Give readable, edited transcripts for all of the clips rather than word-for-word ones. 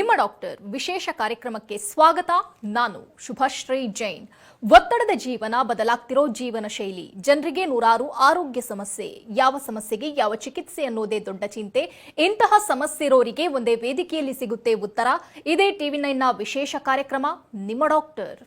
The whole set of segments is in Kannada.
ನಿಮ್ಮ ಡಾಕ್ಟರ್ ವಿಶೇಷ ಕಾರ್ಯಕ್ರಮಕ್ಕೆ ಸ್ವಾಗತ. ನಾನು ಶುಭಶ್ರೀ ಜೈನ್. ಒತ್ತಡದ ಜೀವನ, ಬದಲಾಗ್ತಿರೋ ಜೀವನ ಶೈಲಿ, ಜನರಿಗೆ ನೂರಾರು ಆರೋಗ್ಯ ಸಮಸ್ಯೆ, ಯಾವ ಸಮಸ್ಯೆಗೆ ಯಾವ ಚಿಕಿತ್ಸೆ ಅನ್ನೋದೇ ದೊಡ್ಡ ಚಿಂತೆ. ಇಂತಹ ಸಮಸ್ಯೆ ಇರೋರಿಗೆ ಒಂದೇ ವೇದಿಕೆಯಲ್ಲಿ ಸಿಗುತ್ತೆ ಉತ್ತರ. ಇದೇ TV9ನ ವಿಶೇಷ ಕಾರ್ಯಕ್ರಮ ನಿಮ್ಮ ಡಾಕ್ಟರ್.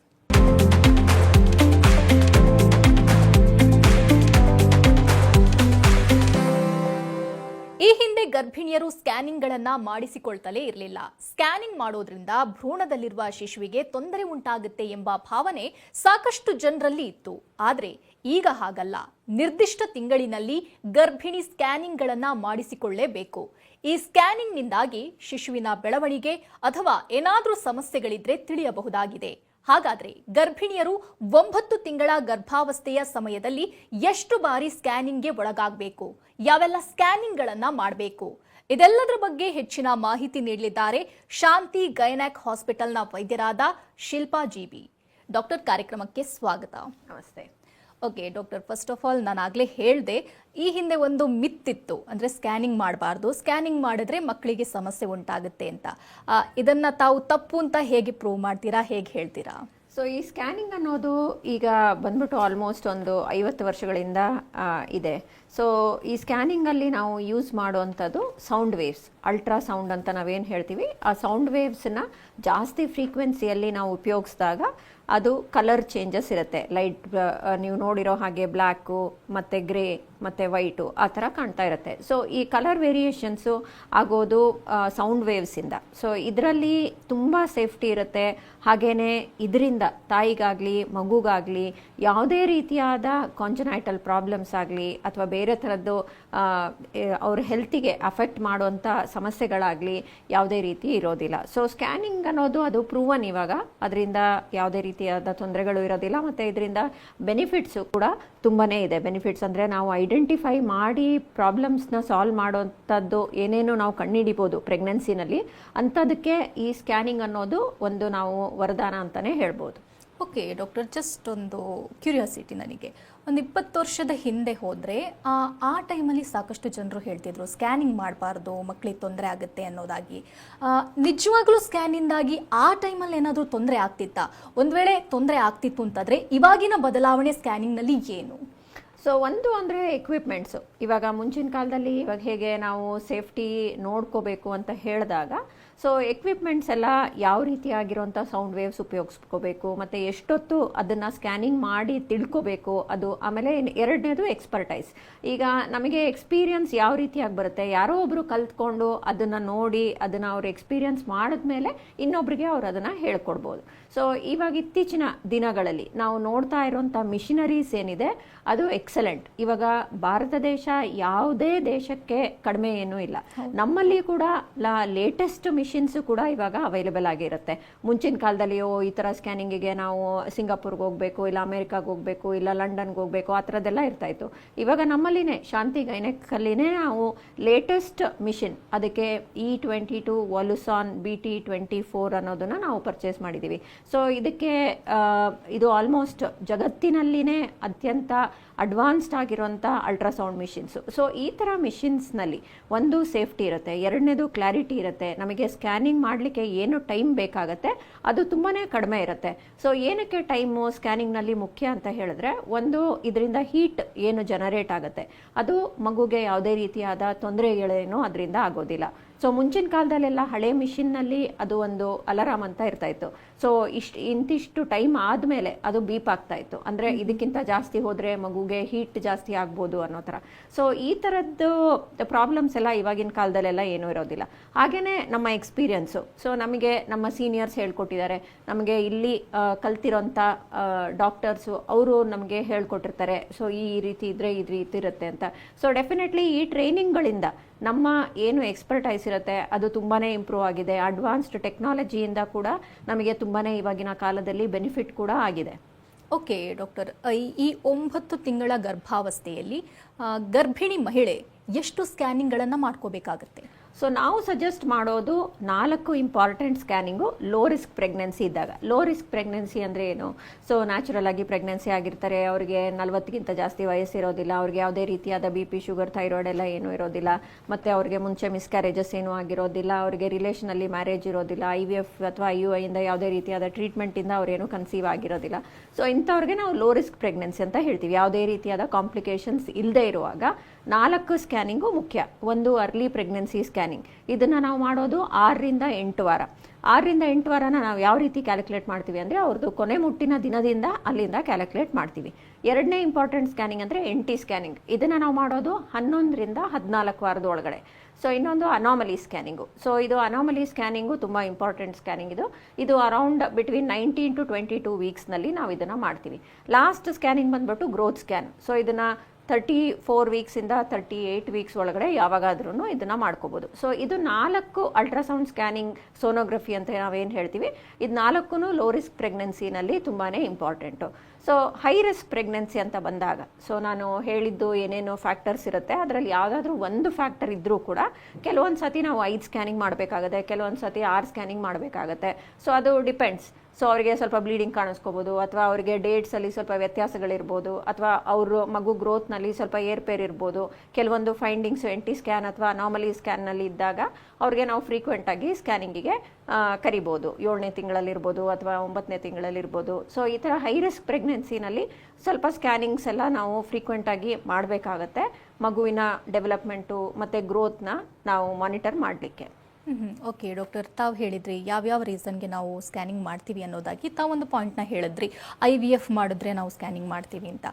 ಈ ಹಿಂದೆ ಗರ್ಭಿಣಿಯರು ಸ್ಕ್ಯಾನಿಂಗ್ಗಳನ್ನ ಮಾಡಿಸಿಕೊಳ್ತಲೇ ಇರಲಿಲ್ಲ. ಸ್ಕ್ಯಾನಿಂಗ್ ಮಾಡೋದ್ರಿಂದ ಭ್ರೂಣದಲ್ಲಿರುವ ಶಿಶುವಿಗೆ ತೊಂದರೆ ಉಂಟಾಗುತ್ತೆ ಎಂಬ ಭಾವನೆ ಸಾಕಷ್ಟು ಜನರಲ್ಲಿ ಇತ್ತು. ಆದರೆ ಈಗ ಹಾಗಲ್ಲ. ನಿರ್ದಿಷ್ಟ ತಿಂಗಳಿನಲ್ಲಿ ಗರ್ಭಿಣಿ ಸ್ಕ್ಯಾನಿಂಗ್ಗಳನ್ನ ಮಾಡಿಸಿಕೊಳ್ಳಲೇಬೇಕು. ಈ ಸ್ಕ್ಯಾನಿಂಗ್ನಿಂದಾಗಿ ಶಿಶುವಿನ ಬೆಳವಣಿಗೆ ಅಥವಾ ಏನಾದರೂ ಸಮಸ್ಯೆಗಳಿದ್ರೆ ತಿಳಿಯಬಹುದಾಗಿದೆ. ಹಾಗಾದ್ರೆ ಗರ್ಭಿಣಿಯರು 9 ತಿಂಗಳ ಗರ್ಭಾವಸ್ಥೆಯ ಸಮಯದಲ್ಲಿ ಎಷ್ಟು ಬಾರಿ ಸ್ಕ್ಯಾನಿಂಗ್ಗೆ ಒಳಗಾಗಬೇಕು, ಯಾವೆಲ್ಲ ಸ್ಕ್ಯಾನಿಂಗ್ಗಳನ್ನ ಮಾಡಬೇಕು, ಇದೆಲ್ಲದರ ಬಗ್ಗೆ ಹೆಚ್ಚಿನ ಮಾಹಿತಿ ನೀಡಲಿದ್ದಾರೆ ಶಾಂತಿ ಗೈನೆಕ್ ಹಾಸ್ಪಿಟಲ್ನ ವೈದ್ಯರಾದ ಶಿಲ್ಪಾ GB. ಡಾಕ್ಟರ್, ಕಾರ್ಯಕ್ರಮಕ್ಕೆ ಸ್ವಾಗತ. ನಮಸ್ತೆ. Okay doctor, first of all ನಾನು ಆಗಲೇ ಹೇಳಿದೆ, ಈ ಹಿಂದೆ ಒಂದು ಮಿತ್ ಇತ್ತು, ಅಂದರೆ ಸ್ಕ್ಯಾನಿಂಗ್ ಮಾಡಬಾರ್ದು, ಸ್ಕ್ಯಾನಿಂಗ್ ಮಾಡಿದ್ರೆ ಮಕ್ಕಳಿಗೆ ಸಮಸ್ಯೆ ಉಂಟಾಗುತ್ತೆ ಅಂತ. ಇದನ್ನು ತಾವು ತಪ್ಪು ಅಂತ ಹೇಗೆ ಪ್ರೂವ್ ಮಾಡ್ತೀರಾ, ಹೇಗೆ ಹೇಳ್ತೀರಾ? ಸೊ ಈ ಸ್ಕ್ಯಾನಿಂಗ್ ಅನ್ನೋದು ಈಗ ಬಂದ್ಬಿಟ್ಟು ಆಲ್ಮೋಸ್ಟ್ ಒಂದು 50 ವರ್ಷಗಳಿಂದ ಇದೆ. ಸೊ ಈ ಸ್ಕ್ಯಾನಿಂಗಲ್ಲಿ ನಾವು ಯೂಸ್ ಮಾಡುವಂಥದ್ದು ಸೌಂಡ್ ವೇವ್ಸ್, ಅಲ್ಟ್ರಾಸೌಂಡ್ ಅಂತ ನಾವೇನು ಹೇಳ್ತೀವಿ, ಆ ಸೌಂಡ್ ವೇವ್ಸನ್ನ ಜಾಸ್ತಿ ಫ್ರೀಕ್ವೆನ್ಸಿಯಲ್ಲಿ ನಾವು ಉಪಯೋಗಿಸಿದಾಗ ಅದು ಕಲರ್ ಚೇಂಜಸ್ ಇರುತ್ತೆ. ಲೈಟ್ ನೀವು ನೋಡಿರೋ ಹಾಗೆ ಬ್ಲ್ಯಾಕು ಮತ್ತು ಗ್ರೇ ಮತ್ತು ವೈಟು ಆ ಥರ ಕಾಣ್ತಾ ಇರುತ್ತೆ. ಸೊ ಈ ಕಲರ್ ವೇರಿಯೇಷನ್ಸು ಆಗೋದು ಸೌಂಡ್ ವೇವ್ಸಿಂದ. ಸೊ ಇದರಲ್ಲಿ ತುಂಬ ಸೇಫ್ಟಿ ಇರುತ್ತೆ. ಹಾಗೆಯೇ ಇದರಿಂದ ತಾಯಿಗಾಗಲಿ ಮಗುಗಾಗಲಿ ಯಾವುದೇ ರೀತಿಯಾದ ಕಾಂಜನೈಟಲ್ ಪ್ರಾಬ್ಲಮ್ಸ್ ಆಗಲಿ ಅಥವಾ ಬೇರೆ ಥರದ್ದು ಅವ್ರ ಹೆಲ್ತಿಗೆ ಅಫೆಕ್ಟ್ ಮಾಡುವಂಥ ಸಮಸ್ಯೆಗಳಾಗಲಿ ಯಾವುದೇ ರೀತಿ ಇರೋದಿಲ್ಲ. ಸೊ ಸ್ಕ್ಯಾನಿಂಗ್ ಅನ್ನೋದು ಅದು ಪ್ರೂವನ್ ಇವಾಗ, ಅದರಿಂದ ಯಾವುದೇ ರೀತಿಯಾದ ತೊಂದರೆಗಳು ಇರೋದಿಲ್ಲ. ಮತ್ತು ಇದರಿಂದ ಬೆನಿಫಿಟ್ಸು ಕೂಡ ತುಂಬಾ ಇದೆ. ಬೆನಿಫಿಟ್ಸ್ ಅಂದರೆ ನಾವು ಐಡೆಂಟಿಫೈ ಮಾಡಿ ಪ್ರಾಬ್ಲಮ್ಸ್ನ ಸಾಲ್ವ್ ಮಾಡೋವಂಥದ್ದು ಏನೇನು ನಾವು ಕಂಡುಹಿಡಿಬೋದು ಪ್ರೆಗ್ನೆನ್ಸಿನಲ್ಲಿ, ಅಂಥದಕ್ಕೆ ಈ ಸ್ಕ್ಯಾನಿಂಗ್ ಅನ್ನೋದು ಒಂದು ನಾವು ವರದಾನ ಅಂತಲೇ ಹೇಳ್ಬೋದು. ಓಕೆ ಡಾಕ್ಟರ್, ಜಸ್ಟ್ ಒಂದು ಕ್ಯೂರಿಯಾಸಿಟಿ ನನಗೆ. ಒಂದು 20 ವರ್ಷದ ಹಿಂದೆ ಹೋದರೆ ಆ ಟೈಮಲ್ಲಿ ಸಾಕಷ್ಟು ಜನರು ಹೇಳ್ತಿದ್ರು ಸ್ಕ್ಯಾನಿಂಗ್ ಮಾಡಬಾರ್ದು, ಮಕ್ಕಳಿಗೆ ತೊಂದರೆ ಆಗುತ್ತೆ ಅನ್ನೋದಾಗಿ. ನಿಜವಾಗ್ಲೂ ಸ್ಕ್ಯಾನಿಂದಾಗಿ ಆ ಟೈಮಲ್ಲಿ ಏನಾದರೂ ತೊಂದರೆ ಆಗ್ತಿತ್ತಾ? ಒಂದು ವೇಳೆ ತೊಂದರೆ ಆಗ್ತಿತ್ತು ಅಂತಂದರೆ ಇವಾಗಿನ ಬದಲಾವಣೆ ಸ್ಕ್ಯಾನಿಂಗ್ನಲ್ಲಿ ಏನು? ಸೊ ಒಂದು ಅಂದರೆ ಎಕ್ವಿಪ್ಮೆಂಟ್ಸು. ಇವಾಗ ಮುಂಚಿನ ಕಾಲದಲ್ಲಿ ಇವಾಗ ಹೇಗೆ ನಾವು ಸೇಫ್ಟಿ ನೋಡ್ಕೋಬೇಕು ಅಂತ ಹೇಳಿದಾಗ, ಸೊ ಎಕ್ವಿಪ್ಮೆಂಟ್ಸ್ ಎಲ್ಲ ಯಾವ ರೀತಿಯಾಗಿರೋಂಥ ಸೌಂಡ್ ವೇವ್ಸ್ ಉಪಯೋಗಿಸ್ಕೋಬೇಕು ಮತ್ತು ಎಷ್ಟೊತ್ತು ಅದನ್ನು ಸ್ಕ್ಯಾನಿಂಗ್ ಮಾಡಿ ತಿಳ್ಕೋಬೇಕು ಅದು. ಆಮೇಲೆ ಎರಡನೇದು ಎಕ್ಸ್ಪರ್ಟೈಸ್. ಈಗ ನಮಗೆ ಎಕ್ಸ್ಪೀರಿಯನ್ಸ್ ಯಾವ ರೀತಿಯಾಗಿ ಬರುತ್ತೆ, ಯಾರೋ ಒಬ್ಬರು ಕಲ್ತ್ಕೊಂಡು ಅದನ್ನು ನೋಡಿ ಅದನ್ನು ಅವ್ರು ಎಕ್ಸ್ಪೀರಿಯನ್ಸ್ ಮಾಡಿದ್ಮೇಲೆ ಇನ್ನೊಬ್ರಿಗೆ ಅವ್ರು ಅದನ್ನು ಹೇಳ್ಕೊಡ್ಬೋದು. ಸೊ ಇವಾಗ ಇತ್ತೀಚಿನ ದಿನಗಳಲ್ಲಿ ನಾವು ನೋಡ್ತಾ ಇರೋಂಥ ಮಿಷಿನರೀಸ್ ಏನಿದೆ ಅದು ಎಕ್ಸಲೆಂಟ್. ಇವಾಗ ಭಾರತ ದೇಶ ಯಾವುದೇ ದೇಶಕ್ಕೆ ಕಡಿಮೆ ಏನೂ ಇಲ್ಲ. ನಮ್ಮಲ್ಲಿ ಕೂಡ ಲೇಟೆಸ್ಟ್ ಮಿಷಿನ್ಸು ಕೂಡ ಇವಾಗ ಅವೈಲೇಬಲ್ ಆಗಿರುತ್ತೆ. ಮುಂಚಿನ ಕಾಲದಲ್ಲಿ ಈ ಥರ ಸ್ಕ್ಯಾನಿಂಗಿಗೆ ನಾವು ಸಿಂಗಾಪುರ್ಗೆ ಹೋಗಬೇಕು, ಇಲ್ಲ ಅಮೇರಿಕಾಗೆ ಹೋಗಬೇಕು, ಇಲ್ಲ ಲಂಡನ್ಗೆ ಹೋಗಬೇಕು, ಆ ಥರದ್ದೆಲ್ಲ ಇರ್ತಾಯಿತ್ತು. ಇವಾಗ ನಮ್ಮಲ್ಲಿನೇ ಶಾಂತಿ ಗೈನೆಕಲ್ಲಿನೇ ನಾವು ಲೇಟೆಸ್ಟ್ ಮಿಷಿನ್, ಅದಕ್ಕೆ E22 ವಾಲುಸಾನ್ BT24 ಅನ್ನೋದನ್ನು ನಾವು ಪರ್ಚೇಸ್ ಮಾಡಿದ್ದೀವಿ. ಸೊ ಇದಕ್ಕೆ ಇದು ಆಲ್ಮೋಸ್ಟ್ ಜಗತ್ತಿನಲ್ಲಿನೇ ಅತ್ಯಂತ ಅಡ್ವಾನ್ಸ್ಡ್ ಆಗಿರುವಂಥ ಅಲ್ಟ್ರಾಸೌಂಡ್ ಮಿಷಿನ್ಸು. ಸೊ ಈ ಥರ ಮಿಷಿನ್ಸ್ನಲ್ಲಿ ಒಂದು ಸೇಫ್ಟಿ ಇರುತ್ತೆ, ಎರಡನೇದು ಕ್ಲಾರಿಟಿ ಇರುತ್ತೆ. ನಮಗೆ ಸ್ಕ್ಯಾನಿಂಗ್ ಮಾಡಲಿಕ್ಕೆ ಏನು ಟೈಮ್ ಬೇಕಾಗತ್ತೆ ಅದು ತುಂಬಾ ಕಡಿಮೆ ಇರುತ್ತೆ. ಸೊ ಏನಕ್ಕೆ ಟೈಮು ಸ್ಕ್ಯಾನಿಂಗ್ನಲ್ಲಿ ಮುಖ್ಯ ಅಂತ ಹೇಳಿದ್ರೆ, ಒಂದು ಇದರಿಂದ ಹೀಟ್ ಏನು ಜನರೇಟ್ ಆಗುತ್ತೆ ಅದು ಮಗುಗೆ ಯಾವುದೇ ರೀತಿಯಾದ ತೊಂದರೆಗಳೇನು ಅದರಿಂದ ಆಗೋದಿಲ್ಲ. ಸೊ ಮುಂಚಿನ ಕಾಲದಲ್ಲೆಲ್ಲ ಹಳೆ ಮಿಷಿನ್ನಲ್ಲಿ ಅದು ಒಂದು ಅಲಾರಾಮ್ ಅಂತ ಇರ್ತಾಯಿತ್ತು. ಸೊ ಇಂತಿಷ್ಟು ಟೈಮ್ ಆದಮೇಲೆ ಅದು ಬೀಪ್ ಆಗ್ತಾ ಇತ್ತು, ಅಂದರೆ ಇದಕ್ಕಿಂತ ಜಾಸ್ತಿ ಹೋದರೆ ಮಗುಗೆ ಹೀಟ್ ಜಾಸ್ತಿ ಆಗ್ಬೋದು ಅನ್ನೋ ಥರ. ಸೊ ಈ ಥರದ್ದು ಪ್ರಾಬ್ಲಮ್ಸ್ ಎಲ್ಲ ಇವಾಗಿನ ಕಾಲದಲ್ಲೆಲ್ಲ ಏನೂ ಇರೋದಿಲ್ಲ. ಹಾಗೆಯೇ ನಮ್ಮ ಎಕ್ಸ್ಪೀರಿಯನ್ಸು. ಸೊ ನಮಗೆ ನಮ್ಮ ಸೀನಿಯರ್ಸ್ ಹೇಳ್ಕೊಟ್ಟಿದ್ದಾರೆ, ನಮಗೆ ಇಲ್ಲಿ ಕಲ್ತಿರೋಂಥ ಡಾಕ್ಟರ್ಸು ಅವರು ನಮಗೆ ಹೇಳ್ಕೊಟ್ಟಿರ್ತಾರೆ. ಸೊ ಈ ರೀತಿ ಇದ್ದರೆ ಈ ರೀತಿ ಇರುತ್ತೆ ಅಂತ. ಸೊ ಡೆಫಿನೆಟ್ಲಿ ಈ ಟ್ರೈನಿಂಗ್ಗಳಿಂದ ನಮ್ಮ ಏನು ಎಕ್ಸ್ಪರ್ಟೈಸ್ ಇರುತ್ತೆ ಅದು ತುಂಬಾ ಇಂಪ್ರೂವ್ ಆಗಿದೆ. ಅಡ್ವಾನ್ಸ್ಡ್ ಟೆಕ್ನಾಲಜಿಯಿಂದ ಕೂಡ ನಮಗೆ ತುಂಬಾ ಇವಾಗಿನ ಕಾಲದಲ್ಲಿ ಬೆನಿಫಿಟ್ ಕೂಡ ಆಗಿದೆ. ಓಕೆ ಡಾಕ್ಟರ್, ಈ 9 ತಿಂಗಳ ಗರ್ಭಾವಸ್ಥೆಯಲ್ಲಿ ಗರ್ಭಿಣಿ ಮಹಿಳೆ ಎಷ್ಟು ಸ್ಕ್ಯಾನಿಂಗ್ಗಳನ್ನು ಮಾಡ್ಕೋಬೇಕಾಗತ್ತೆ? ಸೊ ನಾವು ಸಜೆಸ್ಟ್ ಮಾಡೋದು 4 important scanning low risk pregnancy ಇದ್ದಾಗ. ಲೋ ರಿಸ್ಕ್ ಪ್ರೆಗ್ನೆನ್ಸಿ ಅಂದರೆ ಏನು? ಸೊ ನ್ಯಾಚುರಲ್ ಆಗಿ ಪ್ರೆಗ್ನೆನ್ಸಿ ಆಗಿರ್ತಾರೆ, ಅವರಿಗೆ 40ಗಿಂತ ಜಾಸ್ತಿ ವಯಸ್ಸಿರೋದಿಲ್ಲ, ಅವ್ರಿಗೆ ಯಾವುದೇ ರೀತಿಯಾದ BP, ಶುಗರ್, ಥೈರಾಯ್ಡ್ ಎಲ್ಲ ಏನೂ ಇರೋದಿಲ್ಲ, ಮತ್ತು ಅವ್ರಿಗೆ ಮುಂಚೆ ಮಿಸ್ಕ್ಯಾರೇಜಸ್ ಏನೂ ಆಗಿರೋದಿಲ್ಲ, ಅವರಿಗೆ ರಿಲೇಷನಲ್ಲಿ ಮ್ಯಾರೇಜ್ ಇರೋದಿಲ್ಲ, IVF ಅಥವಾ IUI ಇಂದ ಯಾವುದೇ ರೀತಿಯಾದ ಟ್ರೀಟ್ಮೆಂಟಿಂದ ಅವರೇನು ಕನ್ಸೀವ್ ಆಗಿರೋದಿಲ್ಲ. ಸೊ ಇಂಥವ್ರಿಗೆ ನಾವು ಲೋ ರಿಸ್ಕ್ ಪ್ರೆಗ್ನೆನ್ಸಿ ಅಂತ ಹೇಳ್ತೀವಿ. ಯಾವುದೇ ರೀತಿಯಾದ ಕಾಂಪ್ಲಿಕೇಶನ್ಸ್ ಇಲ್ಲದೆ ಇರುವಾಗ 4 ಸ್ಕ್ಯಾನಿಂಗು ಮುಖ್ಯ. ಒಂದು ಅರ್ಲಿ ಪ್ರೆಗ್ನೆನ್ಸಿ ಸ್ಕ್ಯಾನಿಂಗ್, ಇದನ್ನು ನಾವು ಮಾಡೋದು 6ರಿಂದ 8 ವಾರ. 6ರಿಂದ 8 ವಾರನ ನಾವು ಯಾವ ರೀತಿ ಕ್ಯಾಲ್ಕುಲೇಟ್ ಮಾಡ್ತೀವಿ ಅಂದರೆ ಅವ್ರದ್ದು ಕೊನೆ ಮುಟ್ಟಿನ ದಿನದಿಂದ ಅಲ್ಲಿಂದ ಕ್ಯಾಲ್ಕುಲೇಟ್ ಮಾಡ್ತೀವಿ. ಎರಡನೇ ಇಂಪಾರ್ಟೆಂಟ್ ಸ್ಕ್ಯಾನಿಂಗ್ ಅಂದರೆ NT ಸ್ಕ್ಯಾನಿಂಗ್. ಇದನ್ನು ನಾವು ಮಾಡೋದು 11ರಿಂದ 14 ವಾರದ ಒಳಗಡೆ. ಸೊ ಇನ್ನೊಂದು ಅನಾಮಲಿ ಸ್ಕ್ಯಾನಿಂಗು. ಸೊ ಇದು ಅನಾಮಲಿ ಸ್ಕ್ಯಾನಿಂಗು ತುಂಬ ಇಂಪಾರ್ಟೆಂಟ್ ಸ್ಕ್ಯಾನಿಂಗ್. ಇದು ಅರೌಂಡ್ ಬಿಟ್ವೀನ್ 19 to 22 ವೀಕ್ಸ್ನಲ್ಲಿ ನಾವು ಇದನ್ನು ಮಾಡ್ತೀವಿ. ಲಾಸ್ಟ್ ಸ್ಕ್ಯಾನಿಂಗ್ ಬಂದ್ಬಿಟ್ಟು ಗ್ರೋತ್ ಸ್ಕ್ಯಾನ್. ಸೊ ಇದನ್ನು 34 ವೀಕ್ಸಿಂದ 38 ವೀಕ್ಸ್ ಒಳಗಡೆ ಯಾವಾಗಾದ್ರೂ ಇದನ್ನು ಮಾಡ್ಕೋಬೋದು. ಸೊ ಇದು 4 ಅಲ್ಟ್ರಾಸೌಂಡ್ ಸ್ಕ್ಯಾನಿಂಗ್, ಸೋನೋಗ್ರಫಿ ಅಂತ ನಾವೇನು ಹೇಳ್ತೀವಿ, ಇದು 4 ಲೋ ರಿಸ್ಕ್ ಪ್ರೆಗ್ನೆನ್ಸಿನಲ್ಲಿ ತುಂಬಾ important. So high risk pregnancy ಅಂತ ಬಂದಾಗ, ಸೊ ನಾನು ಹೇಳಿದ್ದು ಏನೇನು ಫ್ಯಾಕ್ಟರ್ಸ್ ಇರುತ್ತೆ, ಅದರಲ್ಲಿ ಯಾವುದಾದ್ರೂ ಒಂದು ಫ್ಯಾಕ್ಟರ್ ಇದ್ದರೂ ಕೂಡ ಕೆಲವೊಂದು ಸತಿ ನಾವು 5 ಸ್ಕ್ಯಾನಿಂಗ್ ಮಾಡಬೇಕಾಗುತ್ತೆ, ಕೆಲವೊಂದು ಸತಿ 6 ಸ್ಕ್ಯಾನಿಂಗ್ ಮಾಡಬೇಕಾಗತ್ತೆ. ಸೊ ಅದು ಡಿಪೆಂಡ್ಸ್. ಸೊ ಅವರಿಗೆ ಸ್ವಲ್ಪ ಬ್ಲೀಡಿಂಗ್ ಕಾಣಿಸ್ಕೋಬೋದು, ಅಥವಾ ಅವರಿಗೆ ಡೇಟ್ಸಲ್ಲಿ ಸ್ವಲ್ಪ ವ್ಯತ್ಯಾಸಗಳಿರ್ಬೋದು, ಅಥವಾ ಅವರು ಮಗು ಗ್ರೋತ್ನಲ್ಲಿ ಸ್ವಲ್ಪ ಏರ್ಪೇರ್ ಇರ್ಬೋದು. ಕೆಲವೊಂದು ಫೈಂಡಿಂಗ್ಸು NT ಸ್ಕ್ಯಾನ್ ಅಥವಾ ಅನಾಮಲಿ ಸ್ಕ್ಯಾನ್ನಲ್ಲಿ ಇದ್ದಾಗ ಅವ್ರಿಗೆ ನಾವು ಫ್ರೀಕ್ವೆಂಟಾಗಿ ಸ್ಕ್ಯಾನಿಂಗಿಗೆ ಕರಿಬೋದು. 7ನೇ ತಿಂಗಳಲ್ಲಿರ್ಬೋದು ಅಥವಾ 9ನೇ ತಿಂಗಳಲ್ಲಿರ್ಬೋದು. ಸೊ ಈ ಥರ ಹೈ ರಿಸ್ಕ್ ಪ್ರೆಗ್ನೆನ್ಸಿನಲ್ಲಿ ಸ್ವಲ್ಪ ಸ್ಕ್ಯಾನಿಂಗ್ಸ್ ಎಲ್ಲ ನಾವು ಫ್ರೀಕ್ವೆಂಟಾಗಿ ಮಾಡಬೇಕಾಗತ್ತೆ, ಮಗುವಿನ ಡೆವಲಪ್ಮೆಂಟು ಮತ್ತು ಗ್ರೋತ್ನ ನಾವು ಮಾನಿಟರ್ ಮಾಡಲಿಕ್ಕೆ. ಓಕೆ ಡಾಕ್ಟರ್, ತಾವು ಹೇಳಿದ್ರಿ ಯಾವ್ಯಾವ ರೀಸನ್ಗೆ ನಾವು ಸ್ಕ್ಯಾನಿಂಗ್ ಮಾಡ್ತೀವಿ ಅನ್ನೋದಾಗಿ. ತಾವೊಂದು ಪಾಯಿಂಟ್ನ ಹೇಳಿದ್ರಿ, IVF ಮಾಡಿದ್ರೆ ನಾವು ಸ್ಕ್ಯಾನಿಂಗ್ ಮಾಡ್ತೀವಿ ಅಂತ.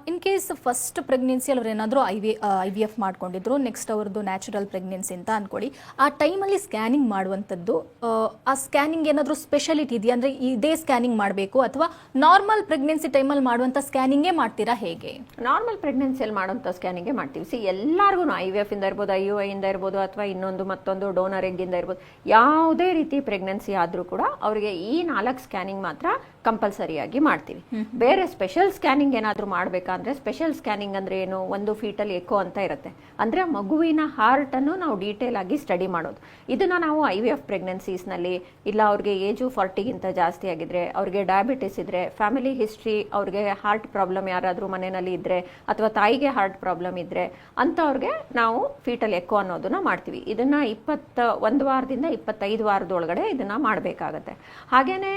ಇನ್ ಕೇಸ್ ಫಸ್ಟ್ ಪ್ರೆಗ್ನೆನ್ಸಿಯಲ್ಲಿ ಅವ್ರು ಏನಾದರೂ IVF ಮಾಡ್ಕೊಂಡಿದ್ರು, ನೆಕ್ಸ್ಟ್ ಅವ್ರದ್ದು ನ್ಯಾಚುರಲ್ ಪ್ರೆಗ್ನೆನ್ಸಿ ಅಂತ ಅಂದ್ಕೊಳ್ಳಿ, ಆ ಟೈಮಲ್ಲಿ ಸ್ಕ್ಯಾನಿಂಗ್ ಮಾಡುವಂಥದ್ದು, ಆ ಸ್ಕ್ಯಾನಿಂಗ್ ಏನಾದರೂ ಸ್ಪೆಷಾಲಿಟಿ ಇದೆಯಾ? ಅಂದರೆ ಇದೇ ಸ್ಕ್ಯಾನಿಂಗ್ ಮಾಡಬೇಕು ಅಥವಾ ನಾರ್ಮಲ್ ಪ್ರೆಗ್ನೆನ್ಸಿ ಟೈಮಲ್ಲಿ ಮಾಡುವಂಥ ಸ್ಕ್ಯಾನಿಂಗೇ ಮಾಡ್ತೀರಾ ಹೇಗೆ? ನಾರ್ಮಲ್ ಪ್ರೆಗ್ನೆನ್ಸಿಯಲ್ಲಿ ಮಾಡುವಂಥ ಸ್ಕ್ಯಾನಿಂಗೇ ಮಾಡ್ತೀವಿ. ಎಲ್ಲರಿಗೂ IVF ಇಂದ ಇರ್ಬೋದು, IUI ಇಂದ ಇರ್ಬೋದು, ಅಥವಾ ಇನ್ನೊಂದು ಮತ್ತೊಂದು ಡೋನರ್ ಎಗ್ಗಿಂದ ಇರ್ಬೋದು, ಯಾವುದೇ ರೀತಿ ಪ್ರೆಗ್ನೆನ್ಸಿ ಆದರೂ ಕೂಡ ಅವರಿಗೆ ಈ 4 ಸ್ಕ್ಯಾನಿಂಗ್ ಮಾತ್ರ ಕಂಪಲ್ಸರಿಯಾಗಿ ಮಾಡ್ತೀವಿ. ಬೇರೆ ಸ್ಪೆಷಲ್ ಸ್ಕ್ಯಾನಿಂಗ್ ಏನಾದರೂ ಮಾಡಬೇಕಂದ್ರೆ, ಸ್ಪೆಷಲ್ ಸ್ಕ್ಯಾನಿಂಗ್ ಅಂದರೆ ಏನು? ಒಂದು ಫೀಟಲ್ ಎಕೋ ಅಂತ ಇರುತ್ತೆ, ಅಂದರೆ ಮಗುವಿನ ಹಾರ್ಟನ್ನು ನಾವು ಡೀಟೇಲ್ ಆಗಿ ಸ್ಟಡಿ ಮಾಡೋದು. ಇದನ್ನು ನಾವು IVF ಪ್ರೆಗ್ನೆನ್ಸೀಸ್ನಲ್ಲಿ, ಇಲ್ಲ ಅವ್ರಿಗೆ ಏಜು 40ಗಿಂತ ಜಾಸ್ತಿ ಆಗಿದ್ರೆ, ಅವ್ರಿಗೆ ಡಯಾಬಿಟಿಸ್ ಇದ್ದರೆ, ಫ್ಯಾಮಿಲಿ ಹಿಸ್ಟ್ರಿ, ಅವ್ರಿಗೆ ಹಾರ್ಟ್ ಪ್ರಾಬ್ಲಮ್ ಯಾರಾದರೂ ಮನೆಯಲ್ಲಿ ಇದ್ದರೆ, ಅಥವಾ ತಾಯಿಗೆ ಹಾರ್ಟ್ ಪ್ರಾಬ್ಲಮ್ ಇದ್ದರೆ ಅಂಥವ್ರಿಗೆ ನಾವು ಫೀಟಲ್ ಎಕೋ ಅನ್ನೋದನ್ನ ಮಾಡ್ತೀವಿ. ಇದನ್ನು 21 ವಾರದಿಂದ 25 ವಾರದೊಳಗಡೆ ಇದನ್ನು ಮಾಡಬೇಕಾಗತ್ತೆ. ಹಾಗೆಯೇ